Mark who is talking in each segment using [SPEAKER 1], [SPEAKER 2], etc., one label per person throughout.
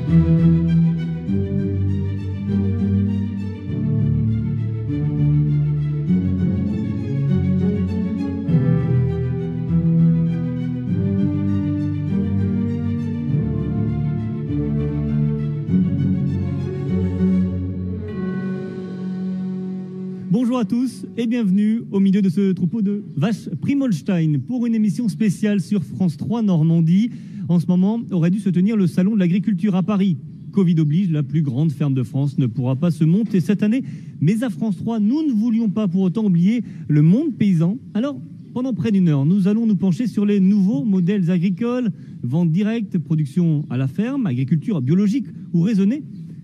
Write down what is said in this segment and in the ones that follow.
[SPEAKER 1] Bonjour à tous et bienvenue au milieu de ce troupeau de vaches Primolstein pour une émission spéciale sur France 3 Normandie. En ce moment, aurait dû se tenir le salon de l'agriculture à Paris. Covid oblige, la plus grande ferme de France ne pourra pas se monter cette année. Mais à France 3, nous ne voulions pas pour autant oublier le monde paysan. Alors, pendant près d'une heure, nous allons nous pencher sur les nouveaux modèles agricoles, vente directe, production à la ferme, agriculture biologique ou raisonnée.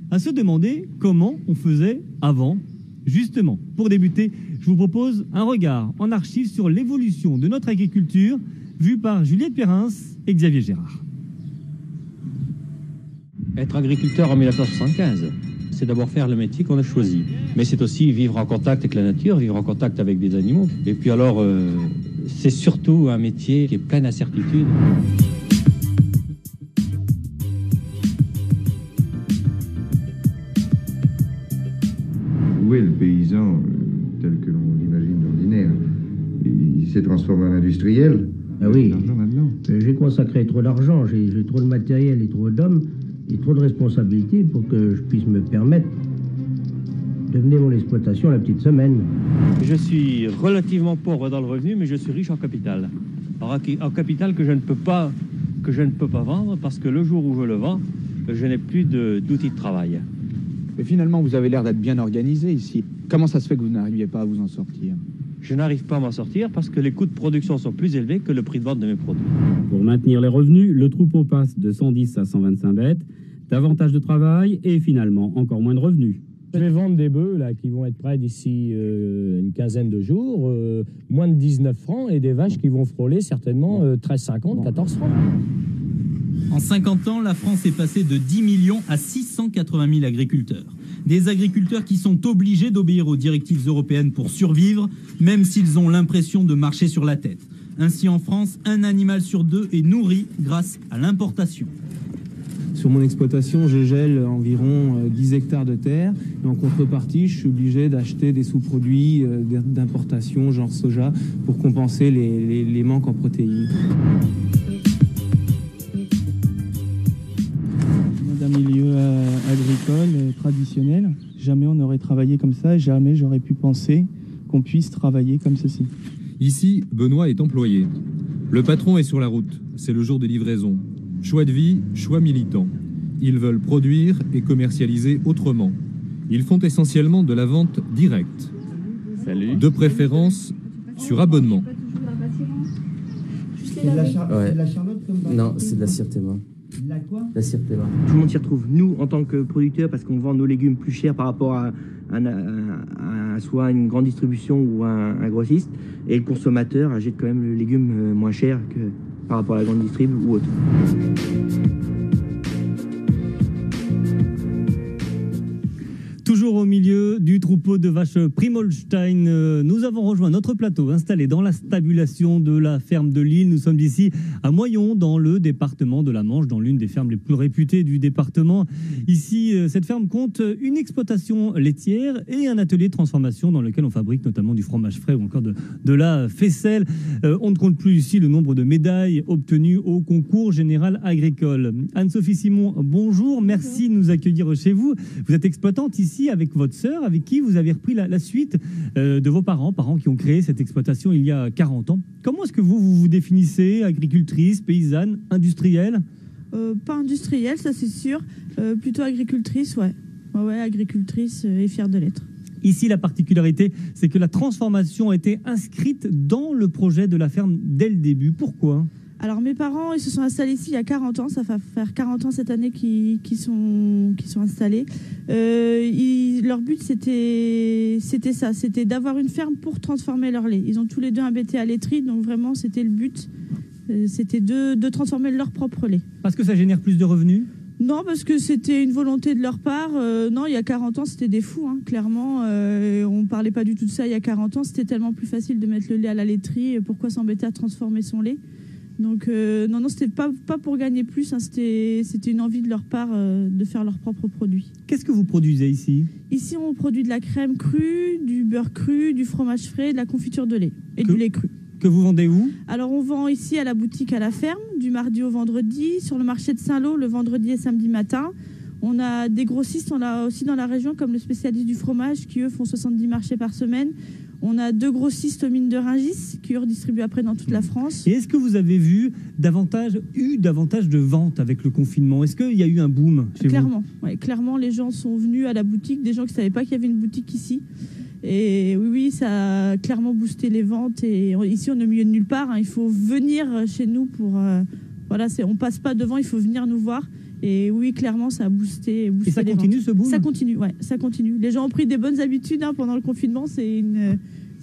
[SPEAKER 1] À se demander comment on faisait avant. Justement, pour débuter, je vous propose un regard en archive sur l'évolution de notre agriculture, vue par Juliette Perrins et Xavier Gérard.
[SPEAKER 2] Être agriculteur en 1975, c'est d'abord faire le métier qu'on a choisi. Mais c'est aussi vivre en contact avec la nature, vivre en contact avec des animaux. Et puis alors, c'est surtout un métier qui est plein d'incertitudes.
[SPEAKER 3] Où est le paysan tel que l'on l'imagine d'ordinaire? Il s'est transformé en industriel.
[SPEAKER 4] Ah oui, j'ai consacré trop d'argent, j'ai trop de matériel et trop d'hommes et trop de responsabilités pour que je puisse me permettre de mener mon exploitation la petite semaine.
[SPEAKER 2] Je suis relativement pauvre dans le revenu, mais je suis riche en capital. En capital que je ne peux pas vendre parce que le jour où je le vends, je n'ai plus d'outils de travail.
[SPEAKER 5] Mais finalement, vous avez l'air d'être bien organisé ici. Comment ça se fait que vous n'arriviez pas à vous en sortir?
[SPEAKER 2] Je n'arrive pas à m'en sortir parce que les coûts de production sont plus élevés que le prix de vente de mes produits.
[SPEAKER 6] Pour maintenir les revenus, le troupeau passe de 110 à 125 bêtes, davantage de travail et finalement encore moins de revenus.
[SPEAKER 7] Je vais vendre des bœufs là, qui vont être prêts d'ici une quinzaine de jours, moins de 19 francs, et des vaches qui vont frôler certainement 13,50, 14 francs.
[SPEAKER 8] En 50 ans, la France est passée de 10 millions à 680 000 agriculteurs. Des agriculteurs qui sont obligés d'obéir aux directives européennes pour survivre, même s'ils ont l'impression de marcher sur la tête. Ainsi, en France, un animal sur deux est nourri grâce à l'importation.
[SPEAKER 9] Sur mon exploitation, je gèle environ 10 hectares de terre. Et en contrepartie, je suis obligé d'acheter des sous-produits d'importation, genre soja, pour compenser les manques en protéines.
[SPEAKER 10] D'un milieu agricole traditionnel, jamais on n'aurait travaillé comme ça, jamais j'aurais pu penser qu'on puisse travailler comme ceci.
[SPEAKER 11] Ici, Benoît est employé. Le patron est sur la route, c'est le jour des livraisons. Choix de vie, choix militant. Ils veulent produire et commercialiser autrement. Ils font essentiellement de la vente directe.
[SPEAKER 12] Salut.
[SPEAKER 11] De préférence sur abonnement.
[SPEAKER 4] C'est de la charlotte comme
[SPEAKER 12] Non, c'est de la Sirtema.
[SPEAKER 4] La quoi?
[SPEAKER 12] La Sirtema.
[SPEAKER 13] Tout le monde s'y retrouve. Nous, en tant que producteurs, parce qu'on vend nos légumes plus chers par rapport à soit une grande distribution ou un grossiste, et le consommateur achète quand même le légume moins cher que par rapport à la grande distrib ou autre.
[SPEAKER 1] Toujours au milieu du troupeau de vaches Primolstein, nous avons rejoint notre plateau installé dans la stabulation de la ferme de Lille. Nous sommes ici à Moyon, dans le département de la Manche, dans l'une des fermes les plus réputées du département. Ici, cette ferme compte une exploitation laitière et un atelier de transformation dans lequel on fabrique notamment du fromage frais ou encore de la faisselle. On ne compte plus ici le nombre de médailles obtenues au concours général agricole. Anne-Sophie Simon, bonjour, merci de nous accueillir chez vous. Vous êtes exploitante ici avec votre sœur, avec qui vous avez repris la suite de vos parents qui ont créé cette exploitation il y a 40 ans. Comment est-ce que vous définissez? Agricultrice, paysanne, industrielle?
[SPEAKER 14] Pas industrielle, ça c'est sûr. Plutôt agricultrice, ouais. Ouais, agricultrice et fière de l'être.
[SPEAKER 1] Ici, la particularité, c'est que la transformation a été inscrite dans le projet de la ferme dès le début. Pourquoi ?
[SPEAKER 14] Alors mes parents, ils se sont installés ici il y a 40 ans, ça va faire 40 ans cette année qu'ils sont installés. Leur but c'était ça, c'était d'avoir une ferme pour transformer leur lait. Ils ont tous les deux un BT à laiterie, donc vraiment c'était le but, c'était de transformer leur propre lait.
[SPEAKER 1] Parce que ça génère plus de revenus ?
[SPEAKER 14] Non, parce que c'était une volonté de leur part. Non, il y a 40 ans, c'était des fous, hein, clairement. On ne parlait pas du tout de ça il y a 40 ans. C'était tellement plus facile de mettre le lait à la laiterie. Pourquoi s'embêter à transformer son lait ? Donc non, c'était pas pour gagner plus, hein, c'était une envie de leur part de faire leurs propres produits.
[SPEAKER 1] Qu'est-ce que vous produisez ici?
[SPEAKER 14] Ici, on produit de la crème crue, du beurre cru, du fromage frais, de la confiture de lait et du lait cru.
[SPEAKER 1] Que vous vendez où?
[SPEAKER 14] Alors, on vend ici à la boutique à la ferme, du mardi au vendredi, sur le marché de Saint-Lô, le vendredi et samedi matin. On a des grossistes, on a aussi dans la région, comme le spécialiste du fromage, qui eux font 70 marchés par semaine. On a 2 grossistes aux mines de Rungis, qui eux redistribuent après dans toute la France.
[SPEAKER 1] Et est-ce que vous avez vu davantage de ventes avec le confinement? Est-ce qu'il y a eu un boom chez
[SPEAKER 14] Clairement, ouais, clairement, les gens sont venus à la boutique, des gens qui ne savaient pas qu'il y avait une boutique ici. Et oui, ça a clairement boosté les ventes. Et ici, on est au milieu de nulle part, hein. Il faut venir chez nous pour... voilà, on passe pas devant, il faut venir nous voir. Et oui, clairement, ça a boosté
[SPEAKER 1] et ça continue
[SPEAKER 14] ventes.
[SPEAKER 1] Ce boom?
[SPEAKER 14] Ça continue, ouais, ça continue. Les gens ont pris des bonnes habitudes, hein, pendant le confinement. C'est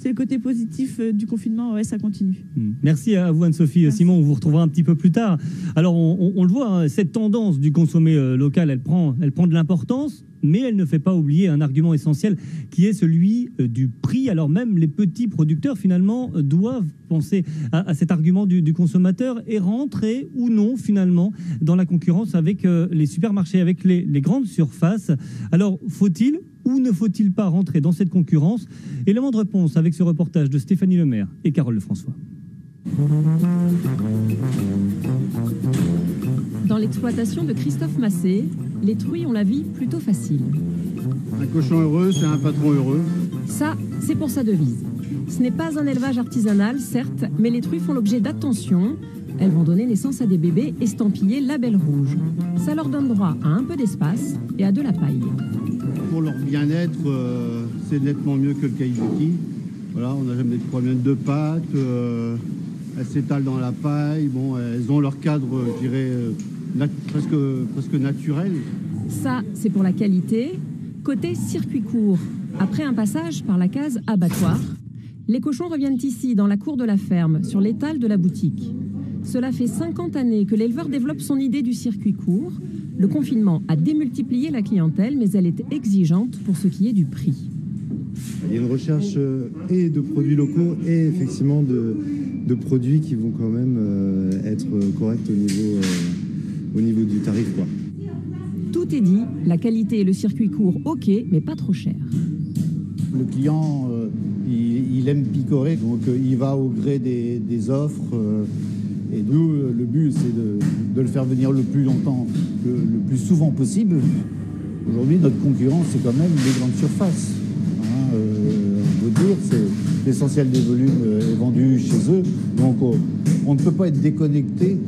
[SPEAKER 14] le côté positif du confinement, ouais, ça continue.
[SPEAKER 1] Merci à vous Anne-Sophie.
[SPEAKER 14] Merci.
[SPEAKER 1] Simon, on vous retrouvera un petit peu plus tard. Alors on le voit, hein, cette tendance du consommer local, elle prend de l'importance, mais elle ne fait pas oublier un argument essentiel qui est celui du prix. Alors même les petits producteurs finalement doivent penser à cet argument du consommateur et rentrer ou non finalement dans la concurrence avec les supermarchés, avec les grandes surfaces. Alors faut-il ou ne faut-il pas rentrer dans cette concurrence? Élément de réponse avec ce reportage de Stéphanie Lemaire et Carole Lefrançois.
[SPEAKER 15] Dans l'exploitation de Christophe Massé, les truies ont la vie plutôt facile.
[SPEAKER 16] Un cochon heureux, c'est un patron heureux.
[SPEAKER 15] Ça, c'est pour sa devise. Ce n'est pas un élevage artisanal, certes, mais les truies font l'objet d'attention. Elles vont donner naissance à des bébés estampillés label rouge. Ça leur donne droit à un peu d'espace et à de la paille.
[SPEAKER 16] Pour leur bien-être, c'est nettement mieux que le Kaijuki. Voilà, on n'a jamais de problème de pâte. Elles s'étalent dans la paille. Bon, elles ont leur cadre, je dirais, presque naturel.
[SPEAKER 15] Ça, c'est pour la qualité. Côté circuit court, après un passage par la case abattoir, les cochons reviennent ici, dans la cour de la ferme, sur l'étal de la boutique. Cela fait 50 années que l'éleveur développe son idée du circuit court. Le confinement a démultiplié la clientèle, mais elle est exigeante pour ce qui est du prix.
[SPEAKER 17] Il y a une recherche et de produits locaux et effectivement de produits qui vont quand même être corrects au niveau du tarif, quoi.
[SPEAKER 15] Tout est dit, la qualité et le circuit court, ok, mais pas trop cher.
[SPEAKER 18] Le client, il aime picorer, donc il va au gré des offres. Et nous, le but, c'est de le faire venir le plus longtemps, le plus souvent possible. Aujourd'hui, notre concurrence, c'est quand même les grandes surfaces. Hein, on peut dire, l'essentiel des volumes est vendu chez eux. Donc, on ne peut pas être déconnecté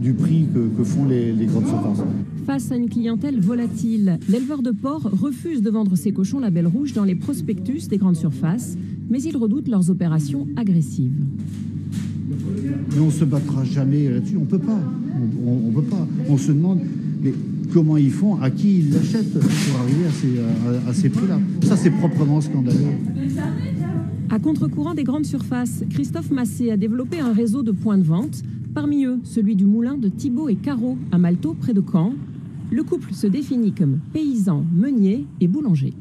[SPEAKER 18] du prix que font les grandes surfaces.
[SPEAKER 15] Face à une clientèle volatile, l'éleveur de porc refuse de vendre ses cochons label rouge dans les prospectus des grandes surfaces, mais il redoute leurs opérations agressives.
[SPEAKER 18] Mais on ne se battra jamais là-dessus, on ne peut pas. On peut pas. On se demande mais comment ils font, à qui ils l'achètent pour arriver à ces prix-là. Ça, c'est proprement scandaleux.
[SPEAKER 15] À contre-courant des grandes surfaces, Christophe Massé a développé un réseau de points de vente, parmi eux celui du moulin de Thibaut et Caro à Malteau, près de Caen. Le couple se définit comme paysan, meunier et boulanger.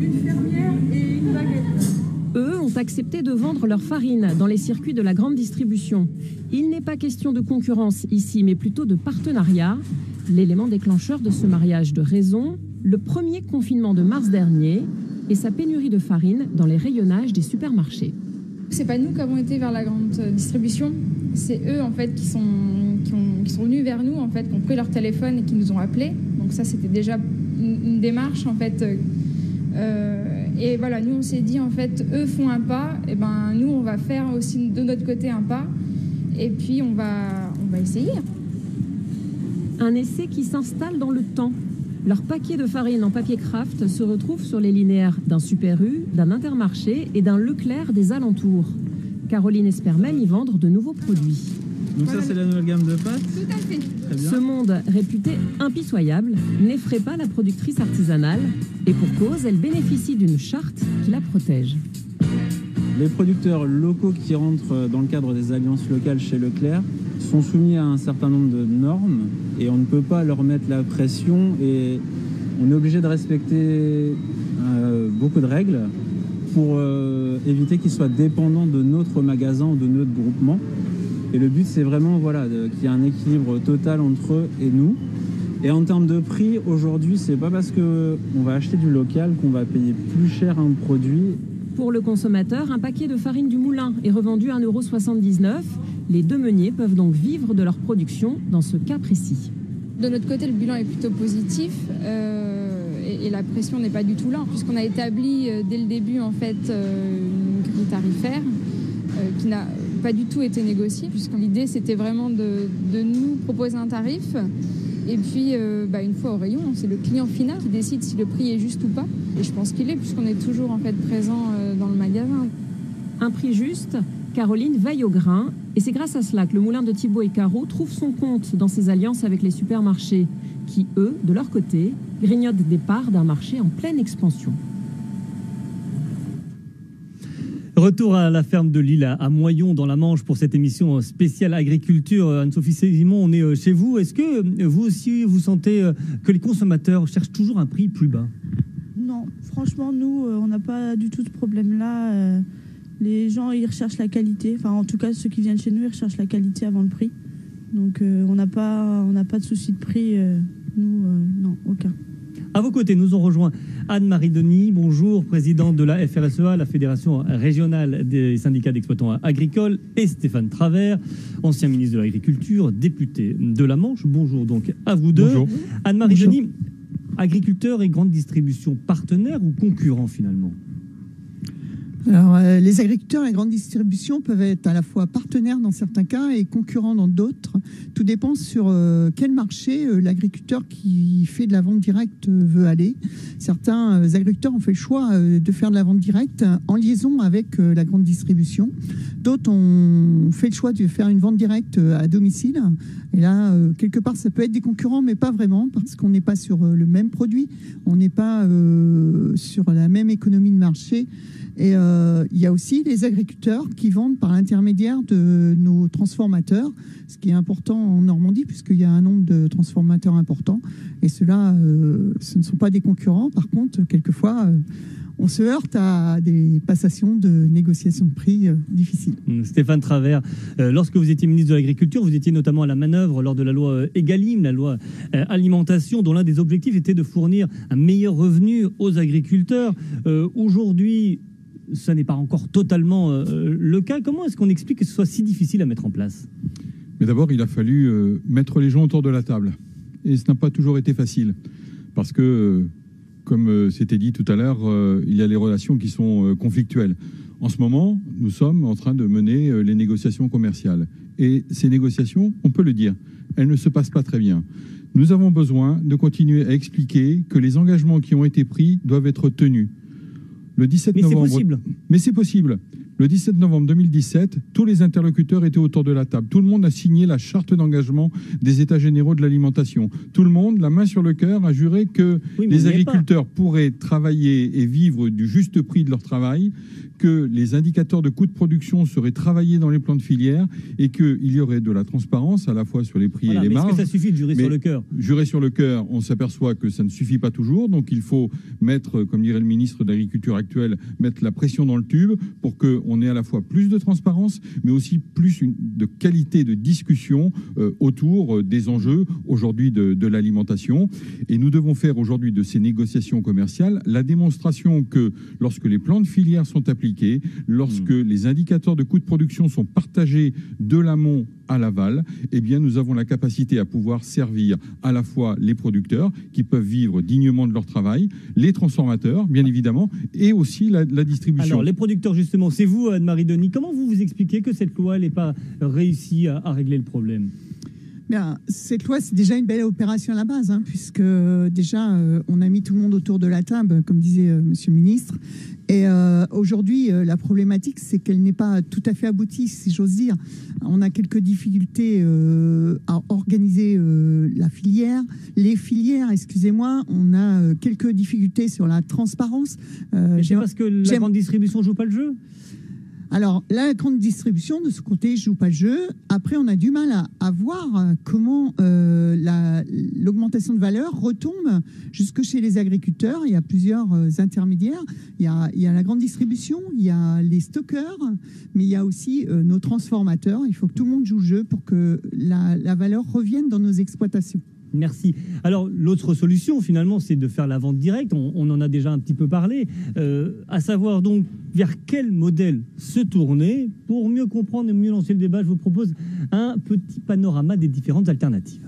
[SPEAKER 14] Une fermière et une baguette.
[SPEAKER 15] Eux ont accepté de vendre leur farine dans les circuits de la grande distribution. Il n'est pas question de concurrence ici, mais plutôt de partenariat. L'élément déclencheur de ce mariage de raison, le premier confinement de mars dernier et sa pénurie de farine dans les rayonnages des supermarchés.
[SPEAKER 19] C'est pas nous qui avons été vers la grande distribution, c'est eux en fait qui sont venus vers nous en fait, qui ont pris leur téléphone et qui nous ont appelés. Donc ça c'était déjà une démarche en fait. Et voilà, nous on s'est dit en fait, eux font un pas, et ben nous on va faire aussi de notre côté un pas, et puis on va essayer.
[SPEAKER 15] Un essai qui s'installe dans le temps. Leur paquet de farine en papier craft se retrouve sur les linéaires d'un Super U, d'un Intermarché et d'un Leclerc des alentours. Caroline espère même y vendre de nouveaux produits.
[SPEAKER 20] Donc ça c'est la nouvelle gamme de pâtes.
[SPEAKER 19] Tout à fait.
[SPEAKER 20] Très bien.
[SPEAKER 15] Ce monde réputé impitoyable n'effraie pas la productrice artisanale et pour cause, elle bénéficie d'une charte qui la protège.
[SPEAKER 9] Les producteurs locaux qui rentrent dans le cadre des alliances locales chez Leclerc sont soumis à un certain nombre de normes et on ne peut pas leur mettre la pression et on est obligé de respecter beaucoup de règles pour éviter qu'ils soient dépendants de notre magasin ou de notre groupement. Et le but, c'est vraiment qu'il y ait un équilibre total entre eux et nous. Et en termes de prix, aujourd'hui, c'est pas parce qu'on va acheter du local qu'on va payer plus cher un produit.
[SPEAKER 15] Pour le consommateur, un paquet de farine du moulin est revendu à 1,79 €. Les deux meuniers peuvent donc vivre de leur production dans ce cas précis.
[SPEAKER 19] De notre côté, le bilan est plutôt positif et la pression n'est pas du tout là, puisqu'on a établi dès le début en fait une grille tarifaire qui n'a pas du tout été négociée, puisque l'idée c'était vraiment de nous proposer un tarif. Et puis, une fois au rayon, c'est le client final qui décide si le prix est juste ou pas. Et je pense qu'il est, puisqu'on est toujours en fait présent dans le magasin.
[SPEAKER 15] Un prix juste, Caroline veille au grain. Et c'est grâce à cela que le moulin de Thibault et Caro trouve son compte dans ses alliances avec les supermarchés, qui, eux, de leur côté, grignotent des parts d'un marché en pleine expansion.
[SPEAKER 1] Retour à la ferme de Lille, à Moyon, dans la Manche, pour cette émission spéciale agriculture. Anne-Sophie Simon, on est chez vous. Est-ce que vous aussi, vous sentez que les consommateurs cherchent toujours un prix plus bas?
[SPEAKER 14] Non, franchement, nous, on n'a pas du tout ce problème-là. Les gens, ils recherchent la qualité. Enfin, en tout cas, ceux qui viennent chez nous, ils recherchent la qualité avant le prix. Donc, on n'a pas de souci de prix. Nous, non, aucun.
[SPEAKER 1] À vos côtés, nous ont rejoint Anne-Marie Denis, bonjour, présidente de la FRSEA, la Fédération régionale des syndicats d'exploitants agricoles, et Stéphane Travers, ancien ministre de l'Agriculture, député de la Manche. Bonjour donc à vous deux.
[SPEAKER 11] Bonjour.
[SPEAKER 1] Anne-Marie Denis, agriculteurs et grande distribution, partenaires ou concurrents finalement?
[SPEAKER 21] Alors, les agriculteurs et grande distribution peuvent être à la fois partenaires dans certains cas et concurrents dans d'autres. Tout dépend sur quel marché l'agriculteur qui fait de la vente directe veut aller. Certains agriculteurs ont fait le choix de faire de la vente directe en liaison avec la grande distribution. D'autres ont fait le choix de faire une vente directe à domicile. Et là, quelque part, ça peut être des concurrents, mais pas vraiment, parce qu'on n'est pas sur le même produit, on n'est pas sur la même économie de marché. Et il y a aussi les agriculteurs qui vendent par l'intermédiaire de nos transformateurs, ce qui est important en Normandie, puisqu'il y a un nombre de transformateurs importants. Et ceux-là, ce ne sont pas des concurrents. Par contre, quelquefois, on se heurte à des passations de négociations de prix difficiles.
[SPEAKER 1] Stéphane Travers, lorsque vous étiez ministre de l'Agriculture, vous étiez notamment à la manœuvre lors de la loi Egalim, la loi alimentation, dont l'un des objectifs était de fournir un meilleur revenu aux agriculteurs. Aujourd'hui, ça n'est pas encore totalement le cas. Comment est-ce qu'on explique que ce soit si difficile à mettre en place?
[SPEAKER 11] Mais d'abord, il a fallu mettre les gens autour de la table. Et ce n'a pas toujours été facile. Parce que, comme c'était dit tout à l'heure, il y a les relations qui sont conflictuelles. En ce moment, nous sommes en train de mener les négociations commerciales. Et ces négociations, on peut le dire, elles ne se passent pas très bien. Nous avons besoin de continuer à expliquer que les engagements qui ont été pris doivent être tenus. Le 17 novembre,
[SPEAKER 1] c'est possible.
[SPEAKER 11] Mais c'est possible. Le 17 novembre 2017, tous les interlocuteurs étaient autour de la table. Tout le monde a signé la charte d'engagement des États généraux de l'alimentation. Tout le monde, la main sur le cœur, a juré que les agriculteurs pourraient travailler et vivre du juste prix de leur travail, que les indicateurs de coûts de production seraient travaillés dans les plans de filière et qu'il y aurait de la transparence à la fois sur les prix et les marges.
[SPEAKER 1] Est-ce que ça suffit de jurer sur le cœur?
[SPEAKER 11] Jurer sur le cœur, on s'aperçoit que ça ne suffit pas toujours. Donc il faut mettre, comme dirait le ministre de l'Agriculture actuel, mettre la pression dans le tube pour qu'on ait à la fois plus de transparence, mais aussi plus de qualité de discussion autour des enjeux aujourd'hui de l'alimentation. Et nous devons faire aujourd'hui de ces négociations commerciales la démonstration que lorsque les plans de filière sont appliqués, lorsque les indicateurs de coûts de production sont partagés de l'amont à l'aval, eh bien nous avons la capacité à pouvoir servir à la fois les producteurs qui peuvent vivre dignement de leur travail, les transformateurs bien évidemment, et aussi la distribution.
[SPEAKER 1] Alors les producteurs justement, c'est vous Anne-Marie Denis, comment vous expliquez que cette loi n'est pas réussi à régler le problème?
[SPEAKER 21] Bien, cette loi, c'est déjà une belle opération à la base, hein, puisque déjà, on a mis tout le monde autour de la table, comme disait Monsieur le ministre. Et aujourd'hui, la problématique, c'est qu'elle n'est pas tout à fait aboutie, si j'ose dire. On a quelques difficultés à organiser la filière, les filières, excusez-moi. On a quelques difficultés sur la transparence.
[SPEAKER 1] C'est parce que la grande distribution ne joue pas le jeu?
[SPEAKER 21] Alors, la grande distribution, de ce côté, ne joue pas le jeu. Après, on a du mal à voir comment la l'augmentation de valeur retombe jusque chez les agriculteurs. Il y a plusieurs intermédiaires. Il y a la grande distribution, il y a les stockeurs, mais il y a aussi nos transformateurs. Il faut que tout le monde joue le jeu pour que la valeur revienne dans nos exploitations.
[SPEAKER 1] Merci. Alors, l'autre solution, finalement, c'est de faire la vente directe. On en a déjà un petit peu parlé. À savoir donc vers quel modèle se tourner. Pour mieux comprendre et mieux lancer le débat, je vous propose un petit panorama des différentes alternatives.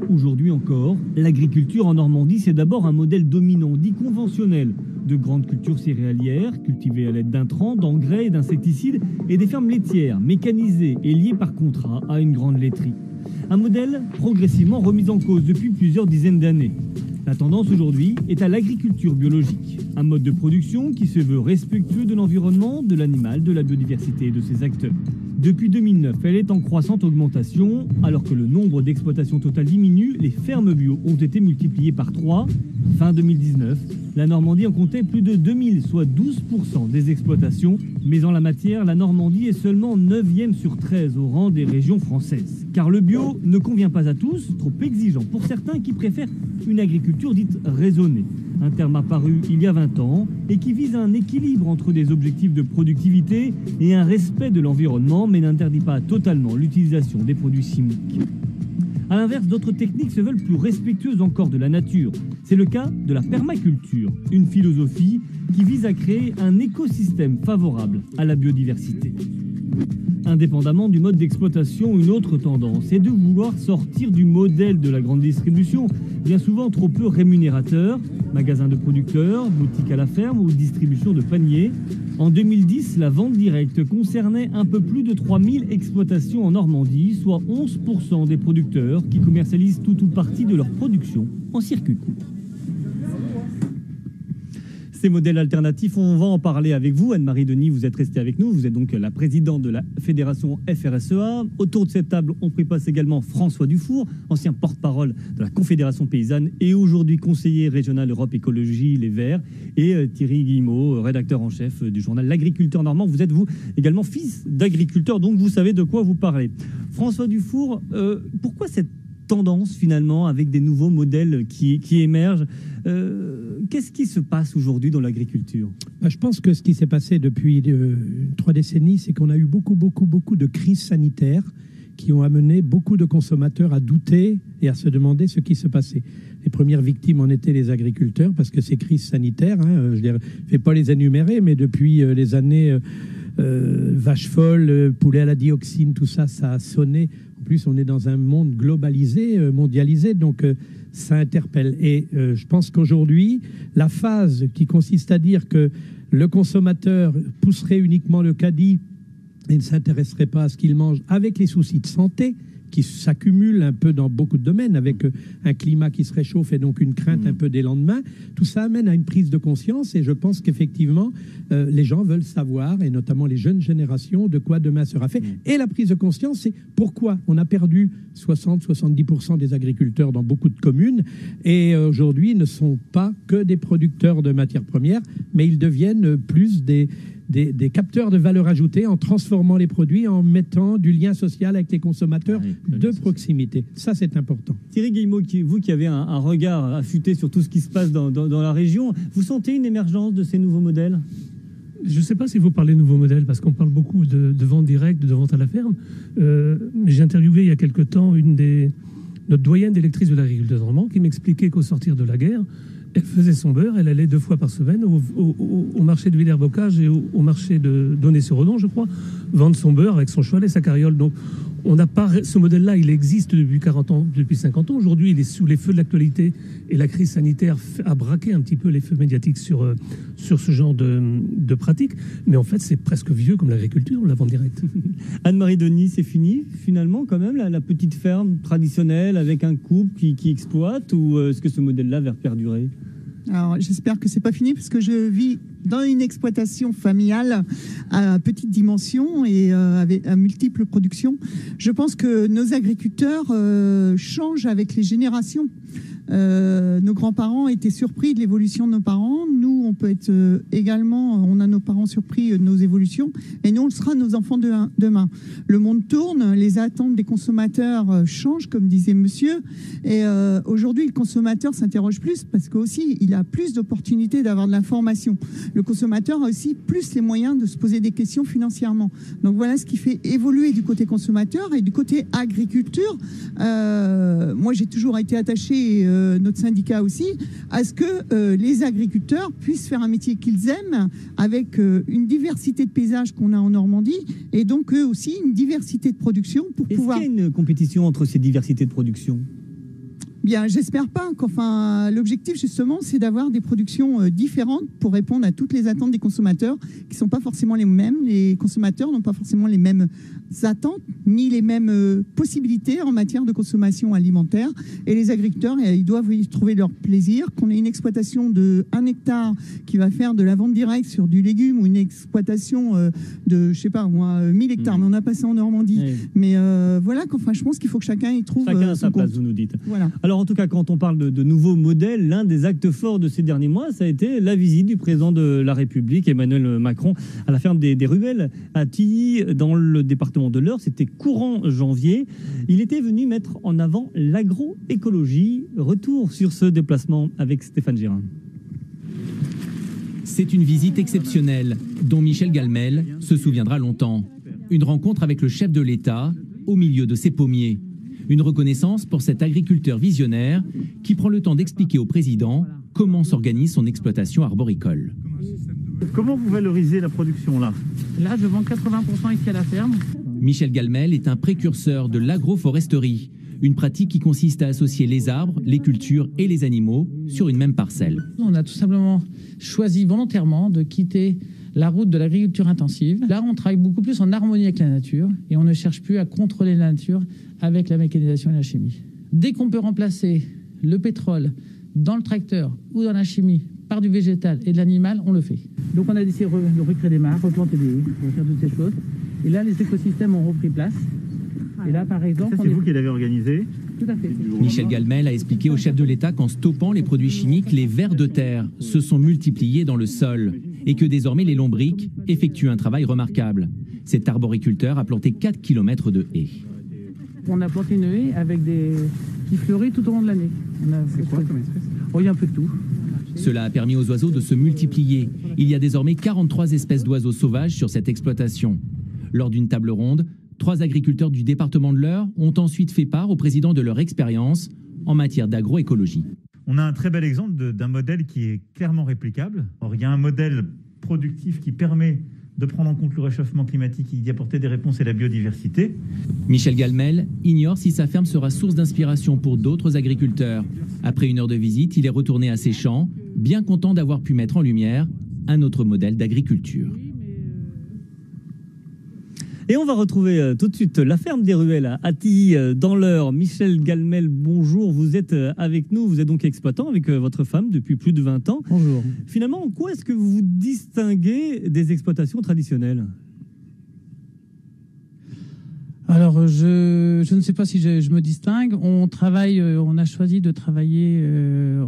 [SPEAKER 1] Aujourd'hui encore, l'agriculture en Normandie, c'est d'abord un modèle dominant, dit conventionnel, de grandes cultures céréalières, cultivées à l'aide d'intrants, d'engrais et d'insecticides, et des fermes laitières, mécanisées et liées par contrat à une grande laiterie. Un modèle progressivement remis en cause depuis plusieurs dizaines d'années. La tendance aujourd'hui est à l'agriculture biologique, un mode de production qui se veut respectueux de l'environnement, de l'animal, de la biodiversité et de ses acteurs. Depuis 2009, elle est en croissante augmentation. Alors que le nombre d'exploitations totales diminue, les fermes bio ont été multipliées par 3. Fin 2019, la Normandie en comptait plus de 2000, soit 12% des exploitations. Mais en la matière, la Normandie est seulement 9e sur 13 au rang des régions françaises. Car le bio ne convient pas à tous, trop exigeant pour certains qui préfèrent une agriculture dite raisonnée. Un terme apparu il y a 20 ans et qui vise un équilibre entre des objectifs de productivité et un respect de l'environnement, mais n'interdit pas totalement l'utilisation des produits chimiques. A l'inverse, d'autres techniques se veulent plus respectueuses encore de la nature. C'est le cas de la permaculture, une philosophie qui vise à créer un écosystème favorable à la biodiversité. Indépendamment du mode d'exploitation, une autre tendance est de vouloir sortir du modèle de la grande distribution, bien souvent trop peu rémunérateur, magasins de producteurs, boutiques à la ferme ou distribution de paniers. En 2010, la vente directe concernait un peu plus de 3000 exploitations en Normandie, soit 11% des producteurs qui commercialisent tout ou partie de leur production en circuit court. Ces modèles alternatifs, on va en parler avec vous. Anne-Marie Denis, vous êtes restée avec nous. Vous êtes donc la présidente de la fédération FRSEA. Autour de cette table, on prit place également François Dufour, ancien porte-parole de la Confédération paysanne et aujourd'hui conseiller régional Europe Écologie Les Verts. Et Thierry Guillemot, rédacteur en chef du journal L'Agriculteur Normand. Vous êtes, vous, également fils d'agriculteur, donc vous savez de quoi vous parlez. François Dufour, pourquoi cette tendance finalement avec des nouveaux modèles qui émergent? Qu'est-ce qui se passe aujourd'hui dans l'agriculture?
[SPEAKER 3] Je pense que ce qui s'est passé depuis 3 décennies, c'est qu'on a eu beaucoup de crises sanitaires qui ont amené beaucoup de consommateurs à douter et à se demander ce qui se passait. Les premières victimes en étaient les agriculteurs parce que ces crises sanitaires, je ne vais pas les énumérer, mais depuis les années vache folle, poulet à la dioxine, tout ça, ça a sonné. En plus, on est dans un monde globalisé, mondialisé, donc ça interpelle. Et je pense qu'aujourd'hui, la phase qui consiste à dire que le consommateur pousserait uniquement le caddie et ne s'intéresserait pas à ce qu'il mange, avec les soucis de santé qui s'accumulent un peu dans beaucoup de domaines, avec un climat qui se réchauffe et donc une crainte un peu des lendemains, tout ça amène à une prise de conscience et je pense qu'effectivement, les gens veulent savoir, et notamment les jeunes générations, de quoi demain sera fait. Et la prise de conscience, c'est pourquoi on a perdu 60-70% des agriculteurs dans beaucoup de communes et aujourd'hui ne sont pas que des producteurs de matières premières, mais ils deviennent plus des capteurs de valeur ajoutée en transformant les produits, en mettant du lien social avec les consommateurs de proximité. Ça, c'est important.
[SPEAKER 1] Thierry Guillemot, vous qui avez un regard affûté sur tout ce qui se passe dans la région, vous sentez une émergence de ces nouveaux modèles?
[SPEAKER 22] Je ne sais pas si vous parlez de nouveaux modèles, parce qu'on parle beaucoup de vente directe, de vente à la ferme. J'ai interviewé il y a quelque temps notre doyenne d'électrice de l'agriculture normand qui m'expliquait qu'au sortir de la guerre, elle faisait son beurre, elle allait 2 fois par semaine au marché de Villers-Bocage et au marché de Donnay-sur-Redon, je crois, vendre son beurre avec son cheval et sa carriole. Donc, on n'a pas ce modèle-là, il existe depuis 40 ans, depuis 50 ans. Aujourd'hui, il est sous les feux de l'actualité et la crise sanitaire a braqué un petit peu les feux médiatiques sur ce genre de pratiques. Mais en fait, c'est presque vieux comme l'agriculture, la vente directe.
[SPEAKER 1] Anne-Marie Denis, c'est fini finalement quand même, la petite ferme traditionnelle avec un couple qui exploite, ou est-ce que ce modèle-là va perdurer?
[SPEAKER 21] Alors, j'espère que c'est pas fini parce que je vis dans une exploitation familiale à petite dimension et avec à multiples productions. Je pense que nos agriculteurs changent avec les générations. Nos grands-parents étaient surpris de l'évolution de nos parents. Nous, on peut être également, on a nos parents surpris de nos évolutions, et nous, on sera nos enfants demain. Le monde tourne, les attentes des consommateurs changent, comme disait monsieur, et aujourd'hui, le consommateur s'interroge plus parce qu'aussi, il a plus d'opportunités d'avoir de l'information. Le consommateur a aussi plus les moyens de se poser des questions financièrement. Donc voilà ce qui fait évoluer du côté consommateur et du côté agriculture. Moi, j'ai toujours été attachée, notre syndicat aussi, à ce que les agriculteurs puissent faire un métier qu'ils aiment avec une diversité de paysages qu'on a en Normandie et donc eux aussi une diversité de production pour pouvoir...
[SPEAKER 1] Est-ce qu'il y a une compétition entre ces diversités de production ?
[SPEAKER 21] Bien, j'espère pas. Enfin, l'objectif, justement, c'est d'avoir des productions différentes pour répondre à toutes les attentes des consommateurs qui ne sont pas forcément les mêmes. Les consommateurs n'ont pas forcément les mêmes attentes ni les mêmes possibilités en matière de consommation alimentaire. Et les agriculteurs, ils doivent y trouver leur plaisir. Qu'on ait une exploitation de 1 hectare qui va faire de la vente directe sur du légume ou une exploitation de, je sais pas moi, 1000 hectares. Mais on a passé en Normandie. Oui. Mais voilà, enfin, je pense qu'il faut que chacun y trouve
[SPEAKER 1] chacun
[SPEAKER 21] son
[SPEAKER 1] sa place,
[SPEAKER 21] compte.
[SPEAKER 1] vous nous dites.
[SPEAKER 21] Voilà.
[SPEAKER 1] Alors, en tout cas, quand on parle de nouveaux modèles, l'un des actes forts de ces derniers mois, ça a été la visite du président de la République, Emmanuel Macron, à la ferme des Ruelles à Tilly, dans le département de l'Eure. C'était courant janvier. Il était venu mettre en avant l'agroécologie. Retour sur ce déplacement avec Stéphane Gérin.
[SPEAKER 2] C'est une visite exceptionnelle dont Michel Galmel se souviendra longtemps. Une rencontre avec le chef de l'État au milieu de ses pommiers. Une reconnaissance pour cet agriculteur visionnaire qui prend le temps d'expliquer au président comment s'organise son exploitation arboricole.
[SPEAKER 5] Comment vous valorisez la production là ? Là, je vends 80% ici à la ferme.
[SPEAKER 2] Michel Galmel est un précurseur de l'agroforesterie, une pratique qui consiste à associer les arbres, les cultures et les animaux sur une même parcelle.
[SPEAKER 5] On a tout simplement choisi volontairement de quitter la route de l'agriculture intensive. Là, on travaille beaucoup plus en harmonie avec la nature et on ne cherche plus à contrôler la nature avec la mécanisation et la chimie. Dès qu'on peut remplacer le pétrole dans le tracteur ou dans la chimie par du végétal et de l'animal, on le fait. Donc on a décidé de recréer des mares, replanter des haies, pour faire toutes ces choses. Et là, les écosystèmes ont repris place. Et là, par exemple... Ça, c'est vous qui l'avez organisé ? Tout à fait.
[SPEAKER 2] Michel Galmel a expliqué au chef de l'État qu'en stoppant les produits chimiques, les vers de terre se sont multipliés dans le sol et que désormais les lombrics effectuent un travail remarquable. Cet arboriculteur a planté 4 km de haies.
[SPEAKER 5] On a planté une haie avec qui fleurit tout au long de l'année. C'est quoi comme espèce ? Oh, il y a un peu de tout.
[SPEAKER 2] Cela a permis aux oiseaux de se multiplier. Il y a désormais 43 espèces d'oiseaux sauvages sur cette exploitation. Lors d'une table ronde, 3 agriculteurs du département de l'Eure ont ensuite fait part au président de leur expérience en matière d'agroécologie.
[SPEAKER 5] On a un très bel exemple d'un modèle qui est clairement réplicable. Or, il y a un modèle productif qui permet de prendre en compte le réchauffement climatique et d'y apporter des réponses et la biodiversité.
[SPEAKER 2] Michel Galmel ignore si sa ferme sera source d'inspiration pour d'autres agriculteurs. Après 1 heure de visite, il est retourné à ses champs, bien content d'avoir pu mettre en lumière un autre modèle d'agriculture.
[SPEAKER 1] Et on va retrouver tout de suite la ferme des Ruelles à Tilly, dans l'Eure. Michel Galmel, bonjour. Vous êtes avec nous. Vous êtes donc exploitant avec votre femme depuis plus de 20 ans.
[SPEAKER 5] Bonjour.
[SPEAKER 1] Finalement, en quoi est-ce que vous vous distinguez des exploitations traditionnelles ?
[SPEAKER 5] Alors, je ne sais pas si je me distingue. On a choisi de travailler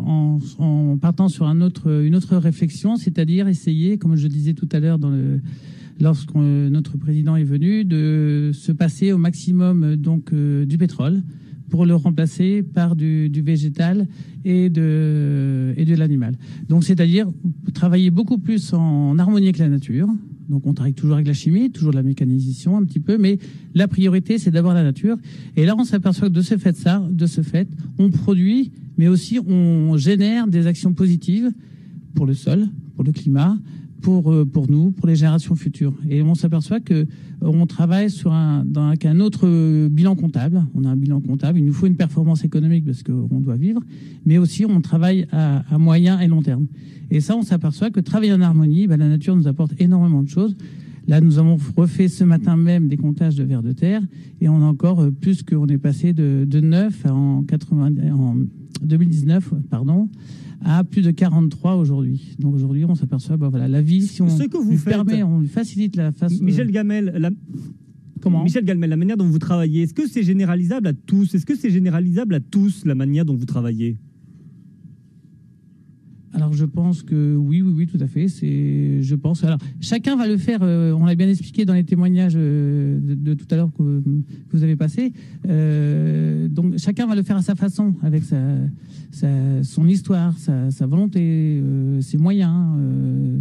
[SPEAKER 5] en partant sur une autre réflexion, c'est-à-dire essayer, comme je disais tout à l'heure lorsque notre président est venu, de se passer au maximum du pétrole pour le remplacer par du végétal et de l'animal. Donc, c'est-à-dire travailler beaucoup plus en harmonie avec la nature. Donc, on travaille toujours avec la chimie, toujours de la mécanisation un petit peu, mais la priorité, c'est d'abord la nature. Et là, on s'aperçoit que de ce fait, on produit, mais aussi on génère des actions positives pour le sol, pour le climat, pour nous, pour les générations futures. Et on s'aperçoit que on travaille avec un autre bilan comptable. On a un bilan comptable. Il nous faut une performance économique parce qu'on doit vivre, mais aussi on travaille à moyen et long terme. Et ça, on s'aperçoit que travailler en harmonie, la nature nous apporte énormément de choses. Là, nous avons refait ce matin même des comptages de vers de terre et on a encore plus qu'on est passé de 9 en 2019, à plus de 43 aujourd'hui. Donc aujourd'hui, on s'aperçoit, la vie, si on lui permet, on lui facilite la façon...
[SPEAKER 1] Michel Galmel, Michel Galmel, la manière dont vous travaillez, est-ce que c'est généralisable à tous ? Est-ce que c'est généralisable à tous, la manière dont vous travaillez ?
[SPEAKER 5] Alors je pense que oui, tout à fait. Je pense. Alors chacun va le faire. On l'a bien expliqué dans les témoignages de tout à l'heure que vous avez passé. Donc chacun va le faire à sa façon, avec son histoire, sa volonté, ses moyens,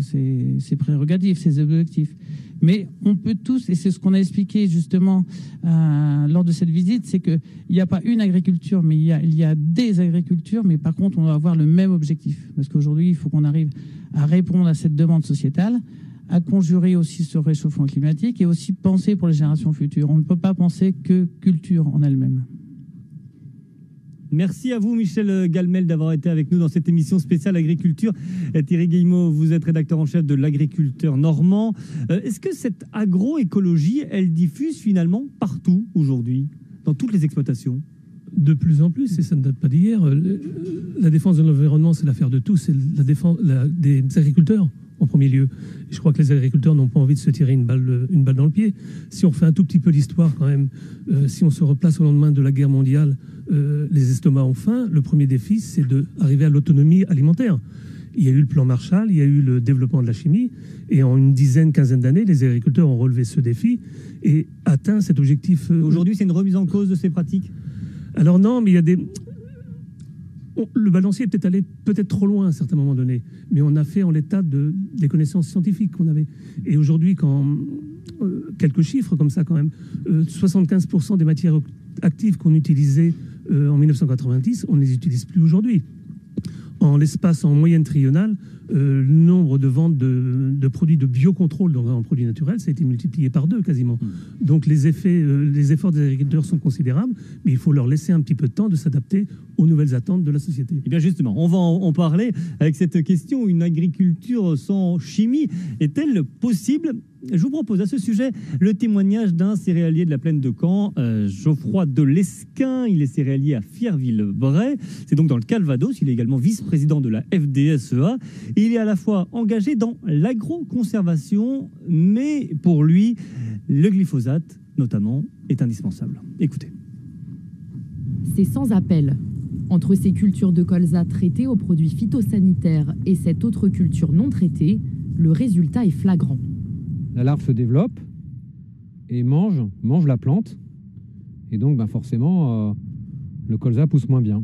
[SPEAKER 5] ses prérogatives, ses objectifs. Mais on peut tous, et c'est ce qu'on a expliqué justement lors de cette visite, c'est qu'il n'y a pas une agriculture, mais il y a des agricultures, mais par contre on doit avoir le même objectif. Parce qu'aujourd'hui, il faut qu'on arrive à répondre à cette demande sociétale, à conjurer aussi ce réchauffement climatique et aussi penser pour les générations futures. On ne peut pas penser que culture en elle-même.
[SPEAKER 1] Merci à vous, Michel Galmel, d'avoir été avec nous dans cette émission spéciale agriculture. Thierry Guillemot, vous êtes rédacteur en chef de l'Agriculteur normand. Est-ce que cette agroécologie, elle diffuse finalement partout aujourd'hui, dans toutes les exploitations ?
[SPEAKER 22] De plus en plus, et ça ne date pas d'hier, la défense de l'environnement, c'est l'affaire de tous, c'est la défense des agriculteurs en premier lieu. Et je crois que les agriculteurs n'ont pas envie de se tirer une balle dans le pied. Si on fait un tout petit peu d'histoire quand même, si on se replace au lendemain de la guerre mondiale, les estomacs ont faim. Le premier défi, c'est d'arriver à l'autonomie alimentaire. Il y a eu le plan Marshall, il y a eu le développement de la chimie, et en une quinzaine d'années, les agriculteurs ont relevé ce défi et atteint cet objectif.
[SPEAKER 1] Aujourd'hui, c'est une remise en cause de ces pratiques ?
[SPEAKER 22] Alors non, mais il y a le balancier est peut-être allé trop loin à un certain moment donné, mais on a fait en l'état des connaissances scientifiques qu'on avait. Et aujourd'hui, quelques chiffres comme ça quand même, 75% des matières actives qu'on utilisait en 1990, on ne les utilise plus aujourd'hui. En l'espace en moyenne triennale, le nombre de ventes de produits de biocontrôle, donc en produits naturels, ça a été multiplié par 2 quasiment. Donc les efforts des agriculteurs sont considérables, mais il faut leur laisser un petit peu de temps de s'adapter aux nouvelles attentes de la société.
[SPEAKER 1] Et bien justement, on va en parler avec cette question. Une agriculture sans chimie est-elle possible ? Je vous propose à ce sujet le témoignage d'un céréalier de la plaine de Caen, Geoffroy de Lesquin. Il est céréalier à Fierville-Bray. C'est donc dans le Calvados. Il est également vice-président de la FDSEA. Il est à la fois engagé dans l'agroconservation, mais pour lui, le glyphosate, notamment, est indispensable. Écoutez.
[SPEAKER 6] C'est sans appel. Entre ces cultures de colza traitées aux produits phytosanitaires et cette autre culture non traitée, le résultat est flagrant.
[SPEAKER 7] La larve se développe et mange la plante. Et donc, forcément, le colza pousse moins bien.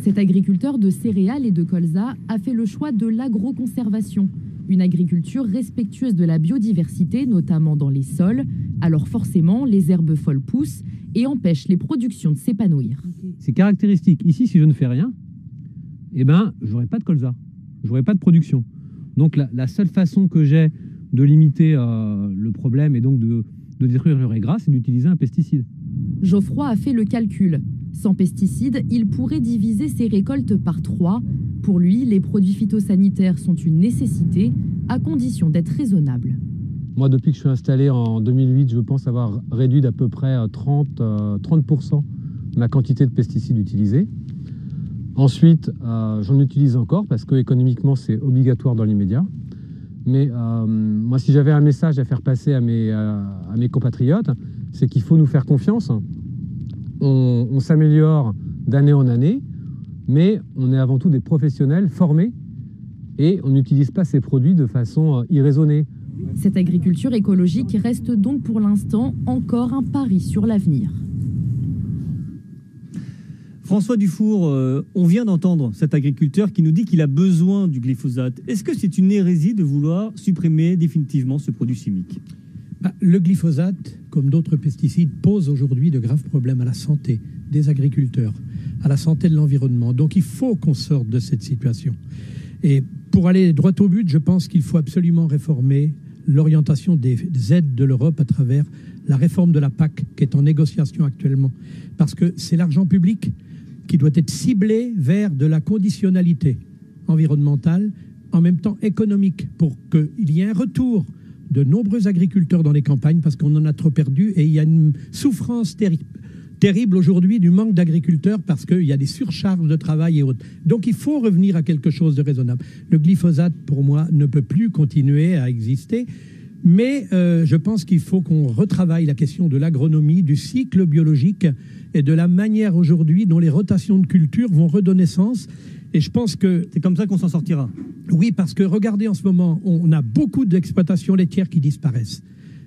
[SPEAKER 6] Cet agriculteur de céréales et de colza a fait le choix de l'agroconservation, une agriculture respectueuse de la biodiversité, notamment dans les sols. Alors forcément, les herbes folles poussent et empêchent les productions de s'épanouir.
[SPEAKER 7] C'est caractéristique. Ici, si je ne fais rien, j'aurai pas de colza, j'aurai pas de production. Donc la seule façon que j'ai de limiter le problème et donc de détruire le raies, c'est d'utiliser un pesticide.
[SPEAKER 6] Geoffroy a fait le calcul. Sans pesticides, il pourrait diviser ses récoltes par 3. Pour lui, les produits phytosanitaires sont une nécessité, à condition d'être raisonnables.
[SPEAKER 7] Moi, depuis que je suis installé en 2008, je pense avoir réduit d'à peu près 30% ma quantité de pesticides utilisés. Ensuite, j'en utilise encore parce que économiquement, c'est obligatoire dans l'immédiat. Mais moi, si j'avais un message à faire passer à mes compatriotes, c'est qu'il faut nous faire confiance. On s'améliore d'année en année, mais on est avant tout des professionnels formés et on n'utilise pas ces produits de façon irraisonnée.
[SPEAKER 6] Cette agriculture écologique reste donc pour l'instant encore un pari sur l'avenir.
[SPEAKER 1] François Dufour, on vient d'entendre cet agriculteur qui nous dit qu'il a besoin du glyphosate. Est-ce que c'est une hérésie de vouloir supprimer définitivement ce produit chimique ?
[SPEAKER 3] Le glyphosate, comme d'autres pesticides, pose aujourd'hui de graves problèmes à la santé des agriculteurs, à la santé de l'environnement. Donc il faut qu'on sorte de cette situation. Et pour aller droit au but, je pense qu'il faut absolument réformer l'orientation des aides de l'Europe à travers la réforme de la PAC qui est en négociation actuellement. Parce que c'est l'argent public qui doit être ciblé vers de la conditionnalité environnementale, en même temps économique, pour qu'il y ait un retour de nombreux agriculteurs dans les campagnes, parce qu'on en a trop perdu, et il y a une souffrance terrible aujourd'hui du manque d'agriculteurs, parce qu'il y a des surcharges de travail et autres. Donc il faut revenir à quelque chose de raisonnable. Le glyphosate, pour moi, ne peut plus continuer à exister, mais je pense qu'il faut qu'on retravaille la question de l'agronomie, du cycle biologique, et de la manière aujourd'hui dont les rotations de culture vont redonner sens. Et je pense que...
[SPEAKER 1] C'est comme ça qu'on s'en sortira.
[SPEAKER 3] Oui, parce que regardez en ce moment, on a beaucoup d'exploitations laitières qui disparaissent.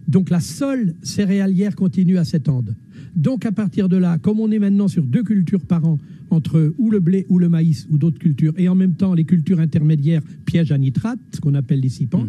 [SPEAKER 3] Donc la seule céréalière continue à s'étendre. Donc à partir de là, comme on est maintenant sur 2 cultures par an, entre ou le blé ou le maïs ou d'autres cultures, et en même temps les cultures intermédiaires pièges à nitrate, ce qu'on appelle les CIPAN,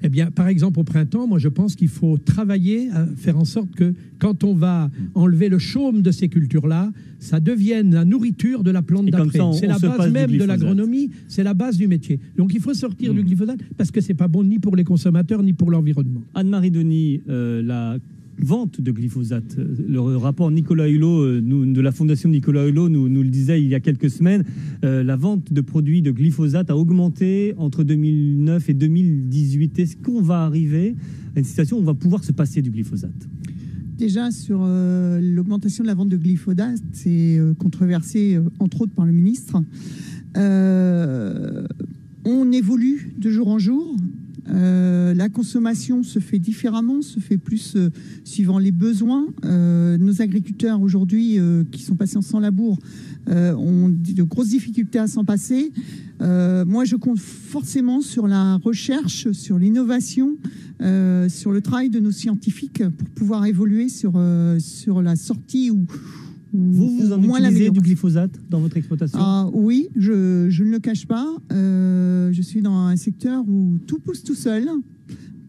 [SPEAKER 3] eh bien par exemple au printemps, moi je pense qu'il faut travailler à faire en sorte que quand on va enlever le chaume de ces cultures-là, ça devienne la nourriture de la plante d'après. C'est la base même de l'agronomie, c'est la base du métier. Donc il faut sortir du glyphosate parce que c'est pas bon ni pour les consommateurs ni pour l'environnement.
[SPEAKER 1] Anne-Marie Denis, la vente de glyphosate. Le rapport Nicolas Hulot de la fondation Nicolas Hulot nous le disait il y a quelques semaines. La vente de produits de glyphosate a augmenté entre 2009 et 2018. Est-ce qu'on va arriver à une situation où on va pouvoir se passer du glyphosate ?
[SPEAKER 21] Déjà, sur l'augmentation de la vente de glyphosate, c'est controversé, entre autres, par le ministre. On évolue de jour en jour. La consommation se fait différemment, se fait plus suivant les besoins. Nos agriculteurs aujourd'hui qui sont passés en sans labour ont de grosses difficultés à s'en passer. Moi, je compte forcément sur la recherche, sur l'innovation, sur le travail de nos scientifiques pour pouvoir évoluer sur la sortie ou
[SPEAKER 1] vous en utilisez du glyphosate dans votre exploitation ?
[SPEAKER 21] Oui, je ne le cache pas. Je suis dans un secteur où tout pousse tout seul.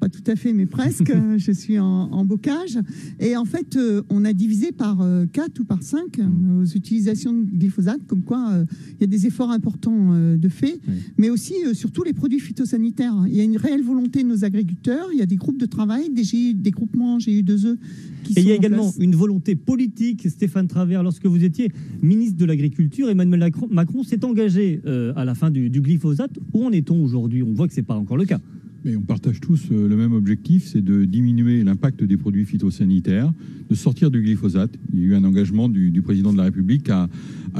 [SPEAKER 21] Pas tout à fait, mais presque. Je suis en bocage. Et en fait, on a divisé par 4 ou par 5 nos utilisations de glyphosate, comme quoi il y a des efforts importants de fait, mais aussi surtout les produits phytosanitaires. Il y a une réelle volonté de nos agriculteurs. Il y a des groupes de travail, des groupements GU2E qui sont
[SPEAKER 1] et il y a
[SPEAKER 21] en
[SPEAKER 1] également
[SPEAKER 21] place.
[SPEAKER 1] une volonté politique. Stéphane Travers, lorsque vous étiez ministre de l'Agriculture, Emmanuel Macron s'est engagé à la fin du glyphosate. Où en est-on aujourd'hui ? On voit que ce n'est pas encore le cas.
[SPEAKER 8] Mais on partage tous le même objectif, c'est de diminuer l'impact des produits phytosanitaires, de sortir du glyphosate. Il y a eu un engagement du président de la République à